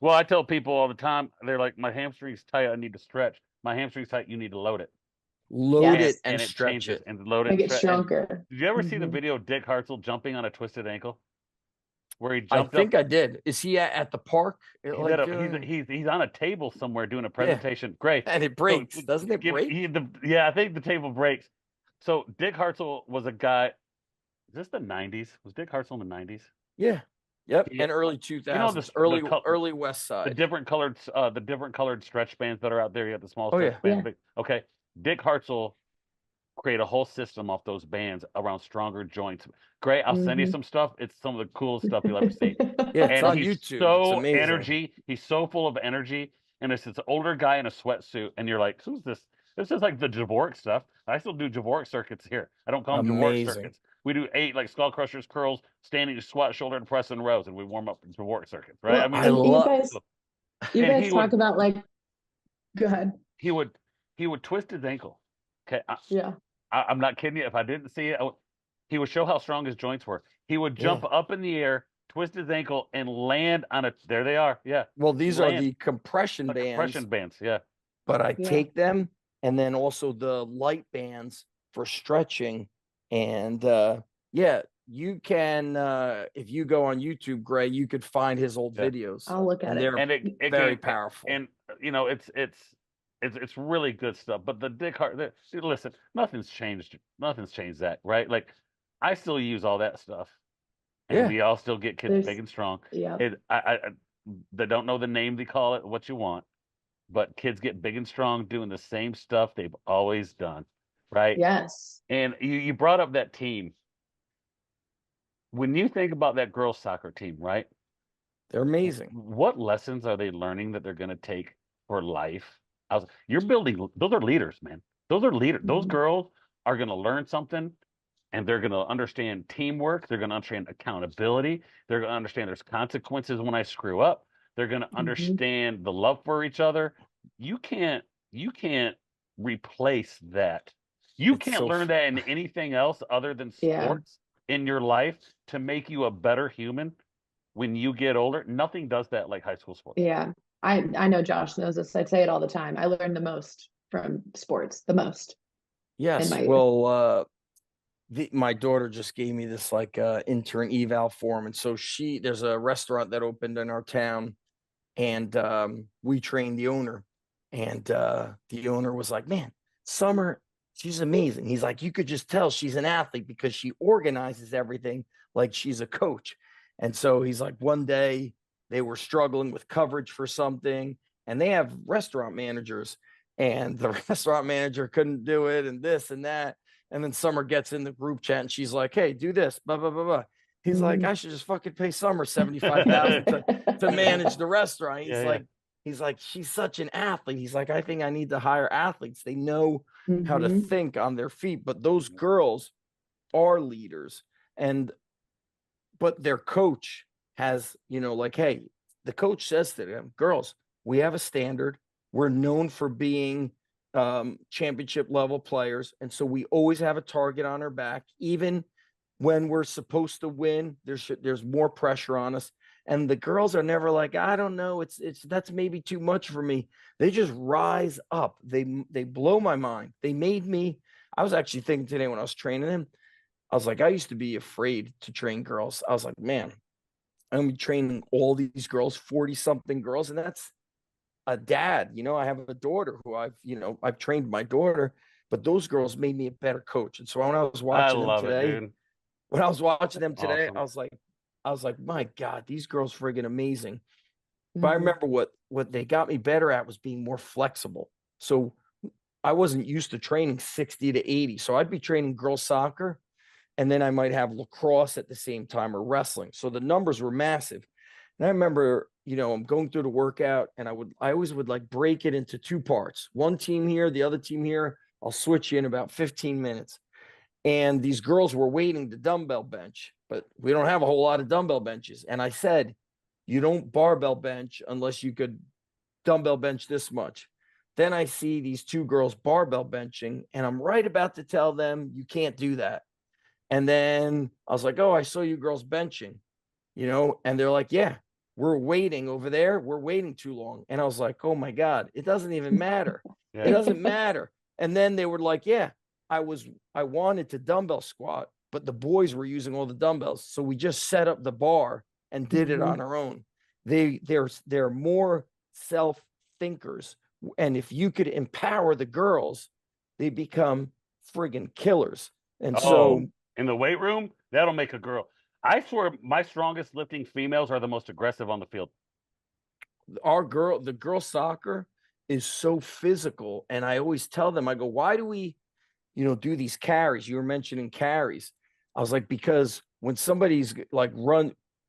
Well, I tell people all the time, they're like, my hamstring's tight, I need to stretch. My hamstring's tight, you need to load it. Load it and stretch it. And load it. Make it stronger. Did you ever see the video of Dick Hartzell jumping on a twisted ankle? Where he I jumped think up? I did. Is he at the park? He's on a table somewhere doing a presentation. Great. And it breaks. Doesn't it break? I think the table breaks. So Dick Hartzell was a guy. Is this the 90s? Was Dick Hartzell in the 90s? Yeah. Yep. Yeah. And early 2000s. Early West Side. The different colored stretch bands that are out there. You have the small stretch bands. Yeah. Okay. Dick Hartzell create a whole system off those bands around stronger joints. Great. I'll send you some stuff. It's some of the coolest stuff you'll ever see. Yeah, it's and on he's YouTube. So it's amazing. energy. He's so full of energy. And it's this older guy in a sweatsuit. And you're like, who's this? This is like the Javork stuff. I still do Javork circuits here. I don't call them Javork circuits. We do 8 like skull crushers, curls, standing, squat, shoulder, and press in rows, and we warm up Javork circuits, right? Well, you guys talk about like. Go ahead. He would twist his ankle. Okay. I'm not kidding you. If I didn't see it, he would show how strong his joints were. He would jump up in the air, twist his ankle, and land on it. There they are. Yeah. Well, these are the compression bands. Compression bands. Yeah. But I take them, and then also the light bands for stretching. And you can if you go on YouTube, Gray, you could find his old videos. I'll look at it. And they're very powerful. And it's really good stuff. But the Dick Hart, listen, nothing's changed. Nothing's changed that, right? Like, I still use all that stuff, and we all still get kids big and strong. Yeah. They don't know the name. They call it what you want, but kids get big and strong doing the same stuff they've always done, right? Yes. And you brought up that team. When you think about that girls' soccer team, right? They're amazing. What lessons are they learning that they're going to take for life? You're building, those are leaders, man. Those are leaders. Those Mhm. girls are going to learn something, and they're going to understand teamwork. They're going to understand accountability. They're going to understand there's consequences when I screw up. They're going to Mhm. understand the love for each other. You can't, you can't replace that. You It's can't so learn that in anything else other than Yeah. sports in your life to make you a better human when you get older. Nothing does that like high school sports. Yeah. I know Josh knows this. I say it all the time. I learned the most from sports, the most in yes. my youth. Well, my daughter just gave me this like intern eval form, and so there's a restaurant that opened in our town, and we trained the owner, and the owner was like, man, Summer, she's amazing. He's like, you could just tell she's an athlete because she organizes everything like she's a coach. And so he's like, one day they were struggling with coverage for something, and they have restaurant managers, and the restaurant manager couldn't do it, and this and that. And then Summer gets in the group chat and she's like, hey, do this, blah, blah, blah, blah. He's like, Mhm. I should just fucking pay Summer 75,000 to manage the restaurant. Yeah, He's like, she's such an athlete. He's like, I think I need to hire athletes. They know how to Mhm. think on their feet. But those girls are leaders. And but their coach has, like, hey, the coach says to them, girls, we have a standard. We're known for being championship level players. And so we always have a target on our back, even when we're supposed to win. There's more pressure on us. And the girls are never like, I don't know, it's that's maybe too much for me. They just rise up. They blow my mind. They made me. I was actually thinking today when I was training them, I was like, I used to be afraid to train girls. I was like, man, I'm gonna be training all these girls, 40 something girls. And that's a dad. I have a daughter who I've trained my daughter, but those girls made me a better coach. And so I love it, dude. when I was watching them today, Awesome. I was like, my God, these girls friggin' amazing. But I Mhm. remember what they got me better at was being more flexible. So I wasn't used to training 60 to 80. So I'd be training girls soccer, and then I might have lacrosse at the same time or wrestling. So the numbers were massive. And I remember, I'm going through the workout, and I always would like break it into two parts. One team here, the other team here. I'll switch you in about 15 minutes. And these girls were waiting to dumbbell bench, but we don't have a whole lot of dumbbell benches. And I said, you don't barbell bench unless you could dumbbell bench this much. Then I see these two girls barbell benching, and I'm right about to tell them you can't do that. And then I was like, oh, I saw you girls benching, and they're like, yeah, we're waiting over there. We're waiting too long. And I was like, oh my God, it doesn't even matter. It Yeah. doesn't matter. And then they were like, yeah, I wanted to dumbbell squat, but the boys were using all the dumbbells. So we just set up the bar and did it on Mhm. our own. They're more self thinkers. And if you could empower the girls, they become friggin' killers. And Oh, so in the weight room, that'll make a girl. I swear my strongest lifting females are the most aggressive on the field. the girl soccer is so physical. And I always tell them, I go, why do we, do these carries? You were mentioning carries. I was like, because when somebody's like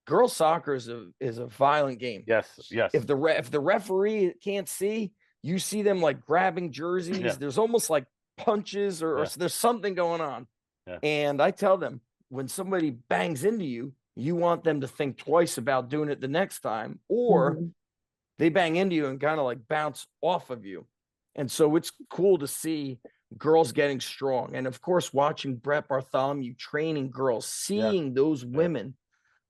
girl soccer is a violent game. Yes, yes. If the referee can't see, you see them like grabbing jerseys. Yeah, There's almost like punches or yeah, there's something going on. yeah. And I tell them, when somebody bangs into you, you want them to think twice about doing it the next time, or Mhm. they bang into you and kind of like bounce off of you. And so it's cool to see girls getting strong. And of course, watching Brett Bartholomew training girls, Yeah, seeing those yeah. women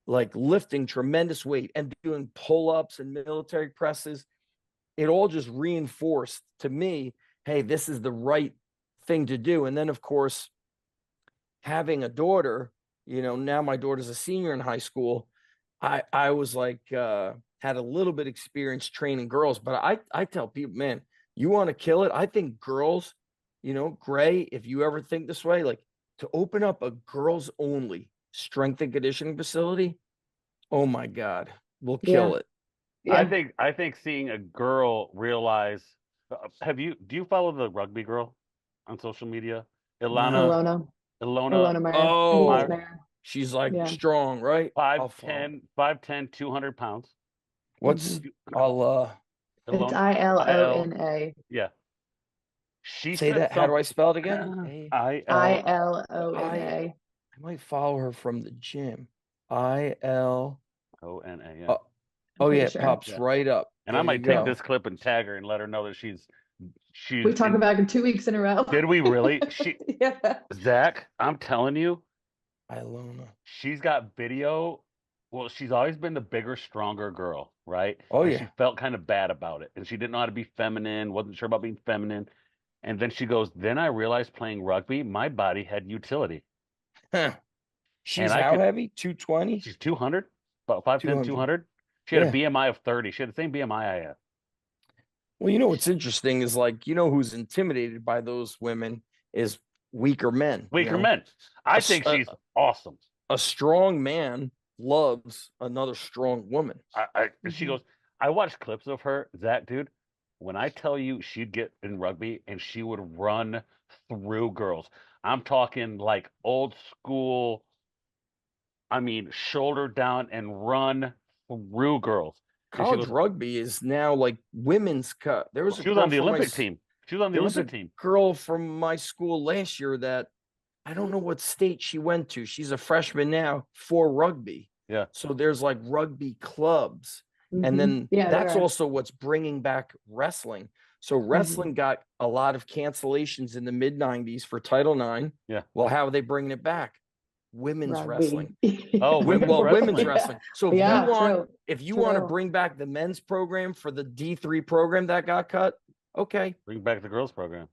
like lifting tremendous weight and doing pull-ups and military presses, it all just reinforced to me, hey, this is the right thing to do. And then of course, having a daughter, now my daughter's a senior in high school. I was like had a little bit experience training girls, but I tell people, man, you want to kill it. I think girls, Gray, if you ever think this way, like to open up a girls only strength and conditioning facility, oh my God, we'll Yeah. kill it. Yeah. I think seeing a girl realize do you follow the rugby girl on social media? Ilana No. Alona. Ilona Alona Meyer. Oh, Meyer, Meyer. she's like Yeah. strong, right? I'll follow. 5'10", 200 pounds. What's It's ILONA. Yeah. She say said that. How do I something. spell it again? ILONA. I might follow her from the gym. IL. ONA. Yeah. Oh pretty yeah, it sure. pops Yeah. right up. And I There you might take go. this clip and tag her and let her know that she's We talked about it 2 weeks in a row. Did we really? Yeah. Zach, I'm telling you, Ilona. she's got video. Well, she's always been the bigger, stronger girl, right? Oh And yeah. she felt kind of bad about it. And she didn't know how to be feminine, wasn't sure about being feminine. And then she goes, then I realized playing rugby, my body had utility. She's I how could, heavy? 220? she's 200, about 5'10", 200. 200. She had a Yeah. BMI of 30. She had the same BMI I have. Well, you know what's interesting is like, you know who's intimidated by those women is weaker men. Weaker you know? men. I A think s- she's awesome. A strong man loves another strong woman. She Mhm. goes, I watched clips of her, Zach, dude. When I tell you she'd get in rugby and she would run through girls, I'm talking like old school. I mean, shoulder down and run through girls. And she College goes, rugby is now like women's cut. There was a she was girl on the from my Olympic team. She was on the there was a Olympic team. girl from my school last year that I don't know what state she went to. She's a freshman now for rugby. Yeah. So there's like rugby clubs. And Mhm. then Yeah, there that's are. also what's bringing back wrestling. So wrestling got a lot of cancellations in the mid 90s for Title IX. Yeah. Well, how are they bringing it back? Women's Rugby. wrestling. Oh, women's Women's wrestling. wrestling. So Yeah, if true. you want to True. bring back the men's program for the D3 program that got cut, okay. Bring back the girls program.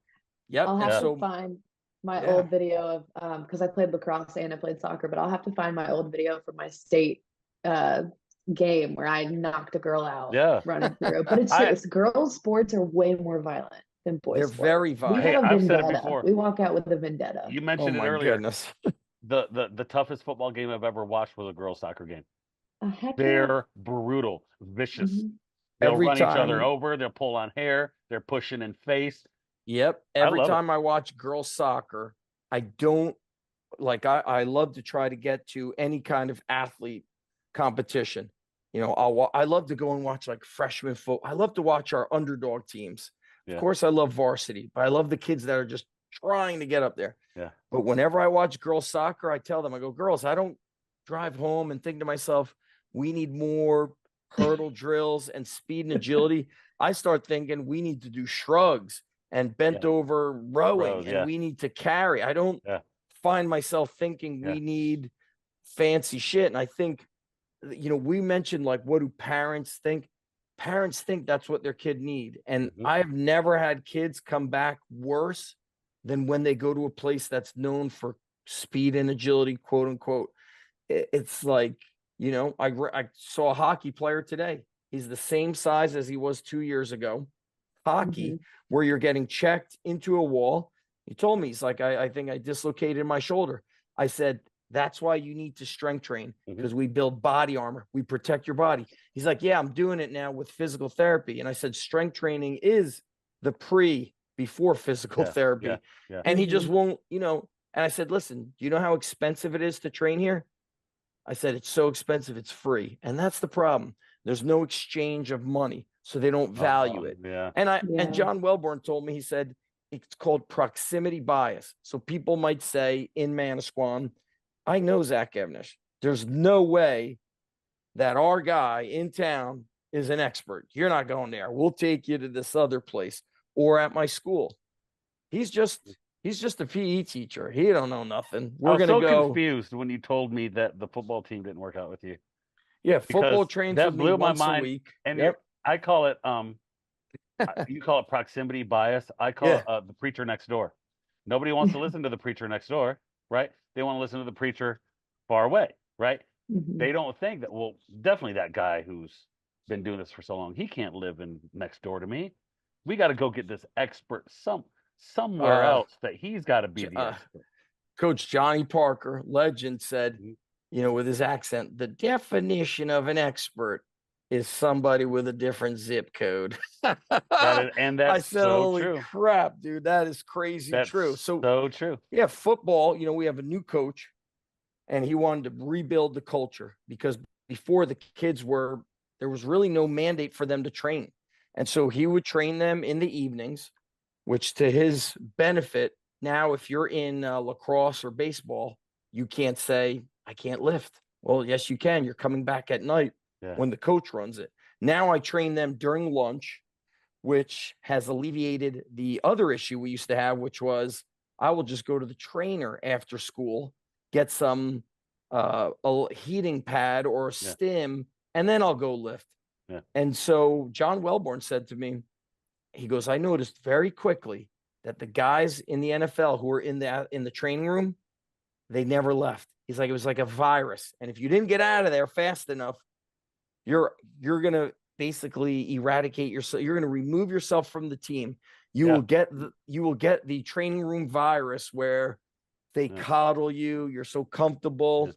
Yep. I'll And have so to find my Yeah. old video of because I played lacrosse and I played soccer, but I'll have to find my old video from my state game where I knocked a girl out Yeah. running through. But it's girls' sports are way more violent than boys' they're sports. very We violent. Hey, have a I've said it vendetta. before. We walk out with a vendetta. You Oh mentioned it my earlier. goodness. The toughest football game I've ever watched was a girls' soccer game. Heck yeah. They're brutal, vicious. Mhm. They'll Every run each other time- over. They'll pull on hair. They're pushing in face. Yep. Every love it. time I watch girls soccer, I don't like I love to try to get to any kind of athlete competition. You know, I love to go and watch like freshman football. I love to watch our underdog teams. Yeah. Of course, I love varsity, but I love the kids that are just trying to get up there. Yeah. But whenever I watch girls soccer, I tell them, I go, girls, I don't drive home and think to myself, we need more hurdle drills and speed and agility. I start thinking we need to do shrugs and bent over rowing, Rows, and yeah. we need to carry. I don't Yeah. find myself thinking Yeah. we need fancy shit. And I think, you know, we mentioned like, what do parents think? Parents think that's what their kid need. And Mhm. I have never had kids come back worse than when they go to a place that's known for speed and agility, quote unquote. It's like, you know, I saw a hockey player today. He's the same size as he was 2 years ago. Hockey, Mhm. where you're getting checked into a wall. He told me, he's like, I think I dislocated my shoulder. I said, that's why you need to strength train, because we build body armor. We protect your body. He's like, yeah, I'm doing it now with physical therapy. And I said, strength training is the before physical Yeah, therapy. yeah, yeah. And he just won't, you know. And I said, listen, do you know how expensive it is to train here? I said, it's so expensive, it's free. And that's the problem. There's no exchange of money. So they don't value it. Yeah. And Yeah. John Welborn told me, he said, it's called proximity bias. So people might say in Manasquan, I know Zach Evnish. There's no way that our guy in town is an expert. You're not going there. We'll take you to this other place or at my school. He's just a PE teacher. He don't know nothing. I We're was gonna so go. confused when you told me that the football team didn't work out with you. Yeah, football Because trains that with me blew my once a mind. week. And Yep. I call it you call it proximity bias. I call Yeah. it the preacher next door. Nobody wants to listen to the preacher next door, right? They want to listen to the preacher far away, right? Mhm. They don't think that, well, definitely that guy who's been doing this for so long, he can't live in next door to me. We got to go get this expert somewhere else that he's got to be the expert. Coach Johnny Parker, legend, said, Mhm. you know, with his accent, the definition of an expert is somebody with a different zip code. And that's I said, so holy true. crap, dude, that is crazy That's true. so true. Yeah, football, you know, we have a new coach and he wanted to rebuild the culture because before the kids were there was really no mandate for them to train. And so he would train them in the evenings, which to his benefit, now if you're in lacrosse or baseball, you can't say, I can't lift. Well, yes, you can. You're coming back at night when the coach runs it. Now I train them during lunch, which has alleviated the other issue we used to have, which was I will just go to the trainer after school, get some a heating pad or a stim, and then I'll go lift. Yeah. And so John Wellborn said to me, he goes, I noticed very quickly that the guys in the NFL who were in the training room, they never left. He's like, it was like a virus. And if you didn't get out of there fast enough, you're going to basically eradicate yourself. You're going to remove yourself from the team. You will get the training room virus where they coddle you. You're so comfortable.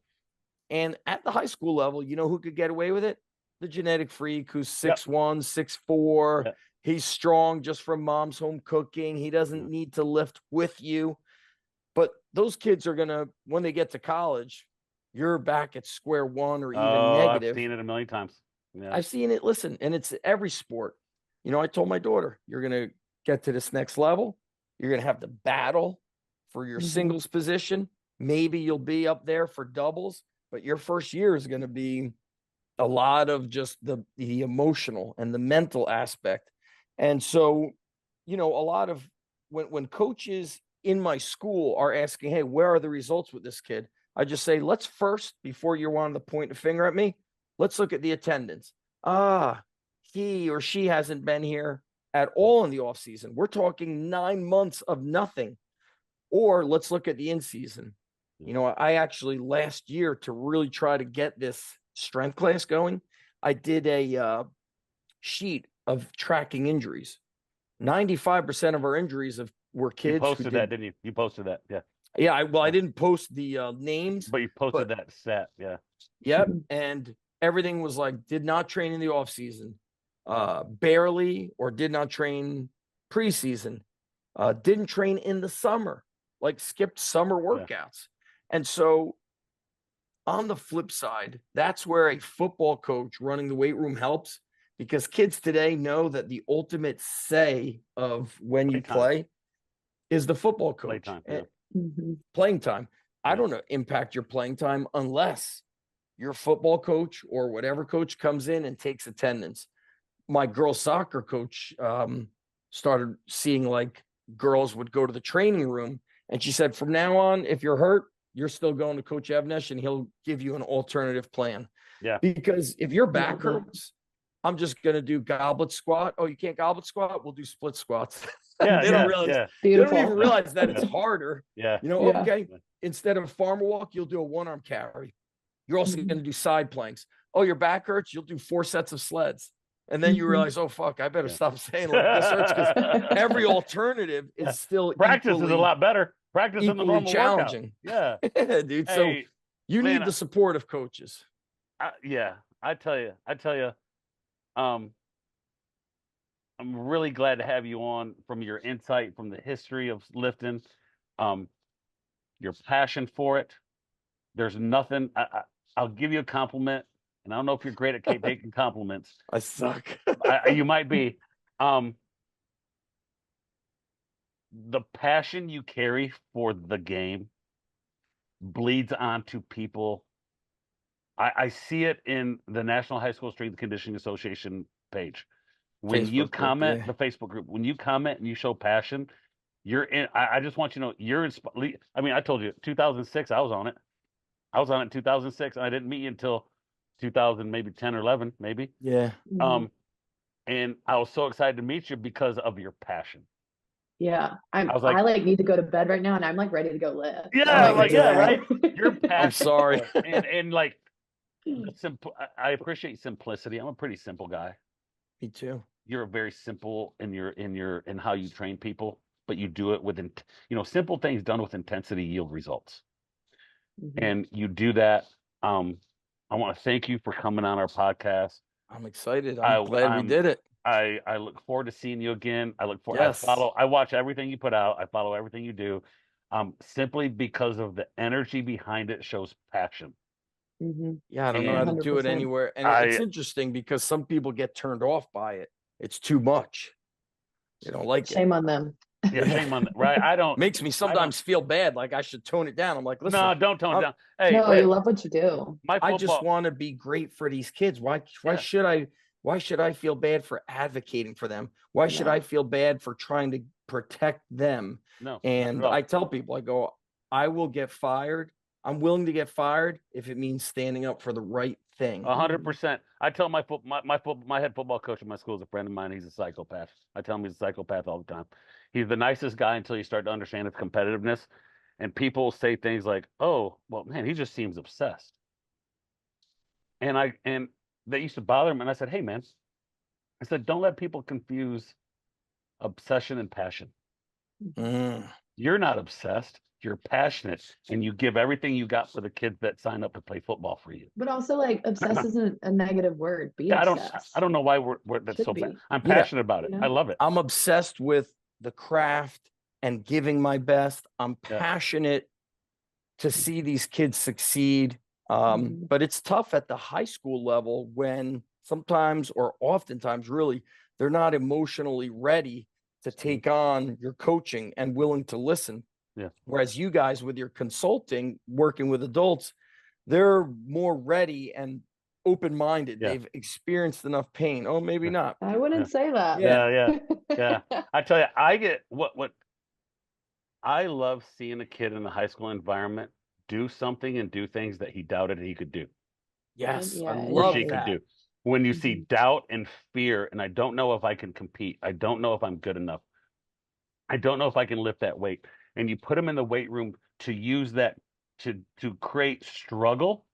And at the high school level, you know who could get away with it? The genetic freak who's 6'1", 6'4". He's strong just from mom's home cooking. He doesn't need to lift with you. But those kids are going to, when they get to college, you're back at square one or even negative. I've seen it a million times. Yeah. I've seen it. Listen, and it's every sport. You know, I told my daughter, you're going to get to this next level. You're going to have to battle for your singles position. Maybe you'll be up there for doubles, but your first year is going to be a lot of just the emotional and the mental aspect. And so, you know, a lot of when coaches in my school are asking, hey, where are the results with this kid? I just say, let's first, before you're wanting to point a finger at me, let's look at the attendance. He or she hasn't been here at all in the off season. We're talking 9 months of nothing. Or let's look at the in season. You know, I actually last year, to really try to get this strength class going, I did a sheet of tracking injuries. 95% of our injuries were kids. You posted that, didn't you? You posted that, yeah. Yeah, I didn't post the names, but you posted that set, yeah. Yep, and everything was like did not train in the off season, barely or did not train preseason, didn't train in the summer, like skipped summer workouts. And so on the flip side, that's where a football coach running the weight room helps, because kids today know that the ultimate say of when you play is the football coach. Playing time. I don't know, impact your playing time unless your football coach or whatever coach comes in and takes attendance. My girls soccer coach started seeing like girls would go to the training room, and she said, from now on, if you're hurt, you're still going to Coach Evnesh and he'll give you an alternative plan. Yeah. Because if your back hurts, I'm just going to do goblet squat. Oh, you can't goblet squat? We'll do split squats. Yeah, they don't realize, they don't even realize that it's harder. Yeah. You know, okay, instead of farmer walk, you'll do a one-arm carry. You're also going to do side planks. Oh, your back hurts? You'll do 4 sets of sleds. And then you realize, oh, fuck, I better stop saying like this hurts, because every alternative is still practice is a lot better. Practice in the normal challenging. Workout. Yeah. Dude. Hey, so you need the support of coaches. I tell you, I'm really glad to have you on, from your insight, from the history of lifting, your passion for it. There's nothing, I'll give you a compliment, and I don't know if you're great at taking compliments. I suck. You might be. The passion you carry for the game bleeds onto people. I see it in the National High School Strength and Conditioning Association page. When you comment, the Facebook group, when you comment and you show passion, you're in. I just want you to know you're inspired. I mean, I told you, 2006, I was on it. I was on it in 2006, and I didn't meet you until 2000, maybe 10 or 11, maybe. Yeah. And I was so excited to meet you because of your passion. Yeah, I like need to go to bed right now, and I'm like ready to go live. Yeah, right. You're passionate. I'm sorry. and like, I appreciate simplicity. I'm a pretty simple guy. Me too. You're very simple in how you train people, but you do it with simple things done with intensity yield results. And you do that. I want to thank you for coming on our podcast. I'm excited. I'm glad we did it. I look forward to seeing you again. I look forward. Yes. I watch everything you put out. I follow everything you do. Simply because of the energy behind it shows passion. Yeah, I don't know how to do it 100%. anywhere. And it's interesting because some people get turned off by it. It's too much. They don't like it. Shame on them. Yeah, shame on that, right? I don't. Makes me sometimes feel bad, like I should tone it down. I'm like, listen, No, don't tone it down. Hey, No, wait, you love what you do. my I just football. want to be great for these kids. Why Yeah. should I feel bad for advocating for them? Why should No. I feel bad for trying to protect them? No, not And at all. I tell people, I go, I will get fired. I'm willing to get fired if it means standing up for the right thing. 100%. I tell my head football coach at my school is a friend of mine. He's a psychopath. I tell him he's a psychopath all the time. He's the nicest guy until you start to understand his competitiveness. And people say things like, "Oh, well, man, he just seems obsessed." And that used to bother him. And I said, "Hey, man," I said, "don't let people confuse obsession and passion. Mm. You're not obsessed. You're passionate, and you give everything you got for the kids that sign up to play football for you." But also, like, obsessed isn't a negative word. Be Yeah, obsessed. I don't know why that's Should so bad. be. I'm Yeah. passionate about it. You know? I love it. I'm obsessed with the craft and giving my best. I'm Yeah. passionate to see these kids succeed. Mhm. But it's tough at the high school level when sometimes or oftentimes really they're not emotionally ready to take on your coaching and willing to listen. Yeah. Whereas you guys with your consulting, working with adults, they're more ready and open-minded. Yeah. They've experienced enough pain. Oh, maybe Yeah. not. I wouldn't say that. Yeah. I tell you, I get what I love seeing a kid in the high school environment do something and do things that he doubted he could do Yes, Yeah, I it or love she is. could that. do. When you see Mhm. doubt and fear, and I don't know if I can compete, I don't know if I'm good enough, I don't know if I can lift that weight, and you put them in the weight room to use that to create struggle,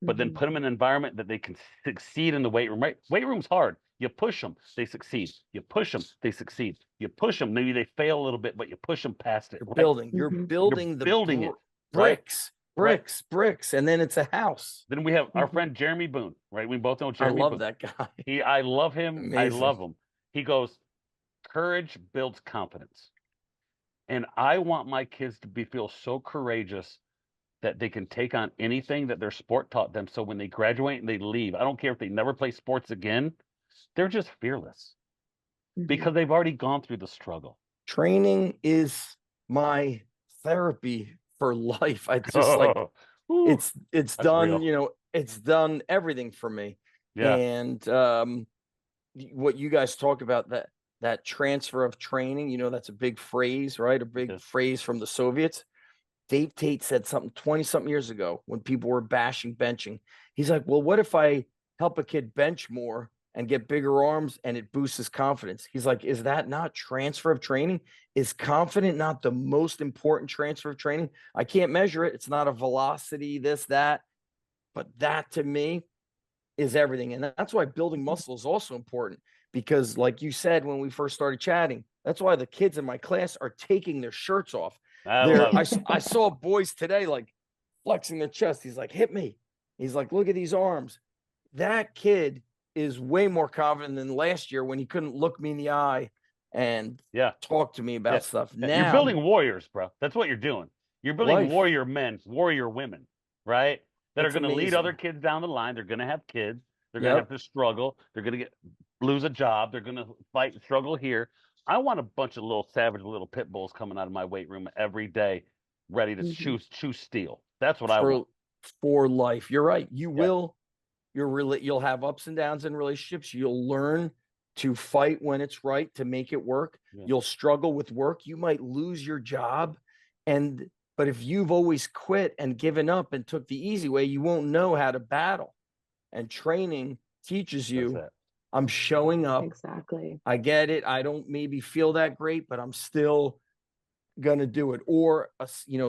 but then Mhm. put them in an environment that they can succeed in the weight room. Right? Weight room's hard. You push them, they succeed. You push them, they succeed. You push them, maybe they fail a little bit, but you push them past it. You're Right? building, you're Mhm. building the building it, right? bricks, and then it's a house. Then we have our Mhm. friend Jeremy Boone, right? We both know I Jeremy love Boone. that guy. I love him. I Amazing. love him. He goes, courage builds confidence. And I want my kids to feel so courageous that they can take on anything that their sport taught them. So when they graduate and they leave, I don't care if they never play sports again, they're just fearless Mhm. because they've already gone through the struggle. Training is my therapy for life. I just like Whew, it's that's done, real. it's done everything for me. Yeah. And what you guys talk about, that transfer of training, that's a big phrase, right? A big Yes. phrase from the Soviets. Dave Tate said something 20 something years ago when people were bashing benching. He's like, well, what if I help a kid bench more and get bigger arms and it boosts his confidence? He's like, is that not transfer of training? Is confident not the most important transfer of training? I can't measure it. It's not a velocity, this, that. But that to me is everything. And that's why building muscle is also important because, like you said, when we first started chatting, that's why the kids in my class are taking their shirts off. I love it. I saw boys today like flexing their chest. He's like, hit me. He's like, look at these arms. That kid is way more confident than last year when he couldn't look me in the eye and talk to me about stuff. Now you're building warriors, bro. That's what you're doing. You're building Life. warrior men, warrior women, right? That It's are going to lead amazing. other kids down the line. They're going to have kids. They're going to have to struggle. They're going to lose a job. They're going to fight, struggle here. I want a bunch of little savage little pit bulls coming out of my weight room every day, ready to chew steel. That's what I want. For life. You're right. You will. You'll have ups and downs in relationships. You'll learn to fight when it's right to make it work. You'll struggle with work. You might lose your job. But if you've always quit and given up and took the easy way, you won't know how to battle. And training teaches you, I'm showing up. Exactly. I get it. I don't maybe feel that great, but I'm still going to do it. Or,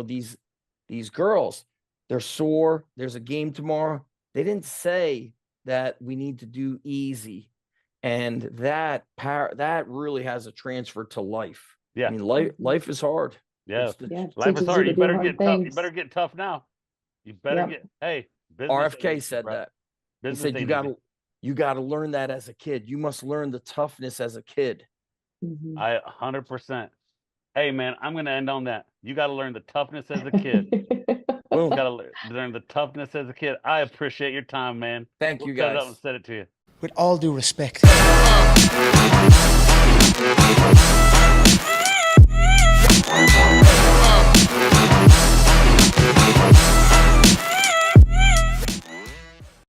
these girls, they're sore. There's a game tomorrow. They didn't say that we need to do easy. And that really has a transfer to life. Yeah. I mean, life is hard. Yeah. Life teaches is hard. you You to do better hard get tough. You things. better get tough now. You better business RFK ain't easy, said bro. that. Business He said ain't easy. you got to learn that as a kid. You must learn the toughness as a kid. I 100%. Hey man, I'm going to end on that. You got to learn the toughness as a kid. Boom. Gotta learn the toughness as a kid. I appreciate your time, man. Thank you, We'll cut it up guys. and send it to you. With all due respect.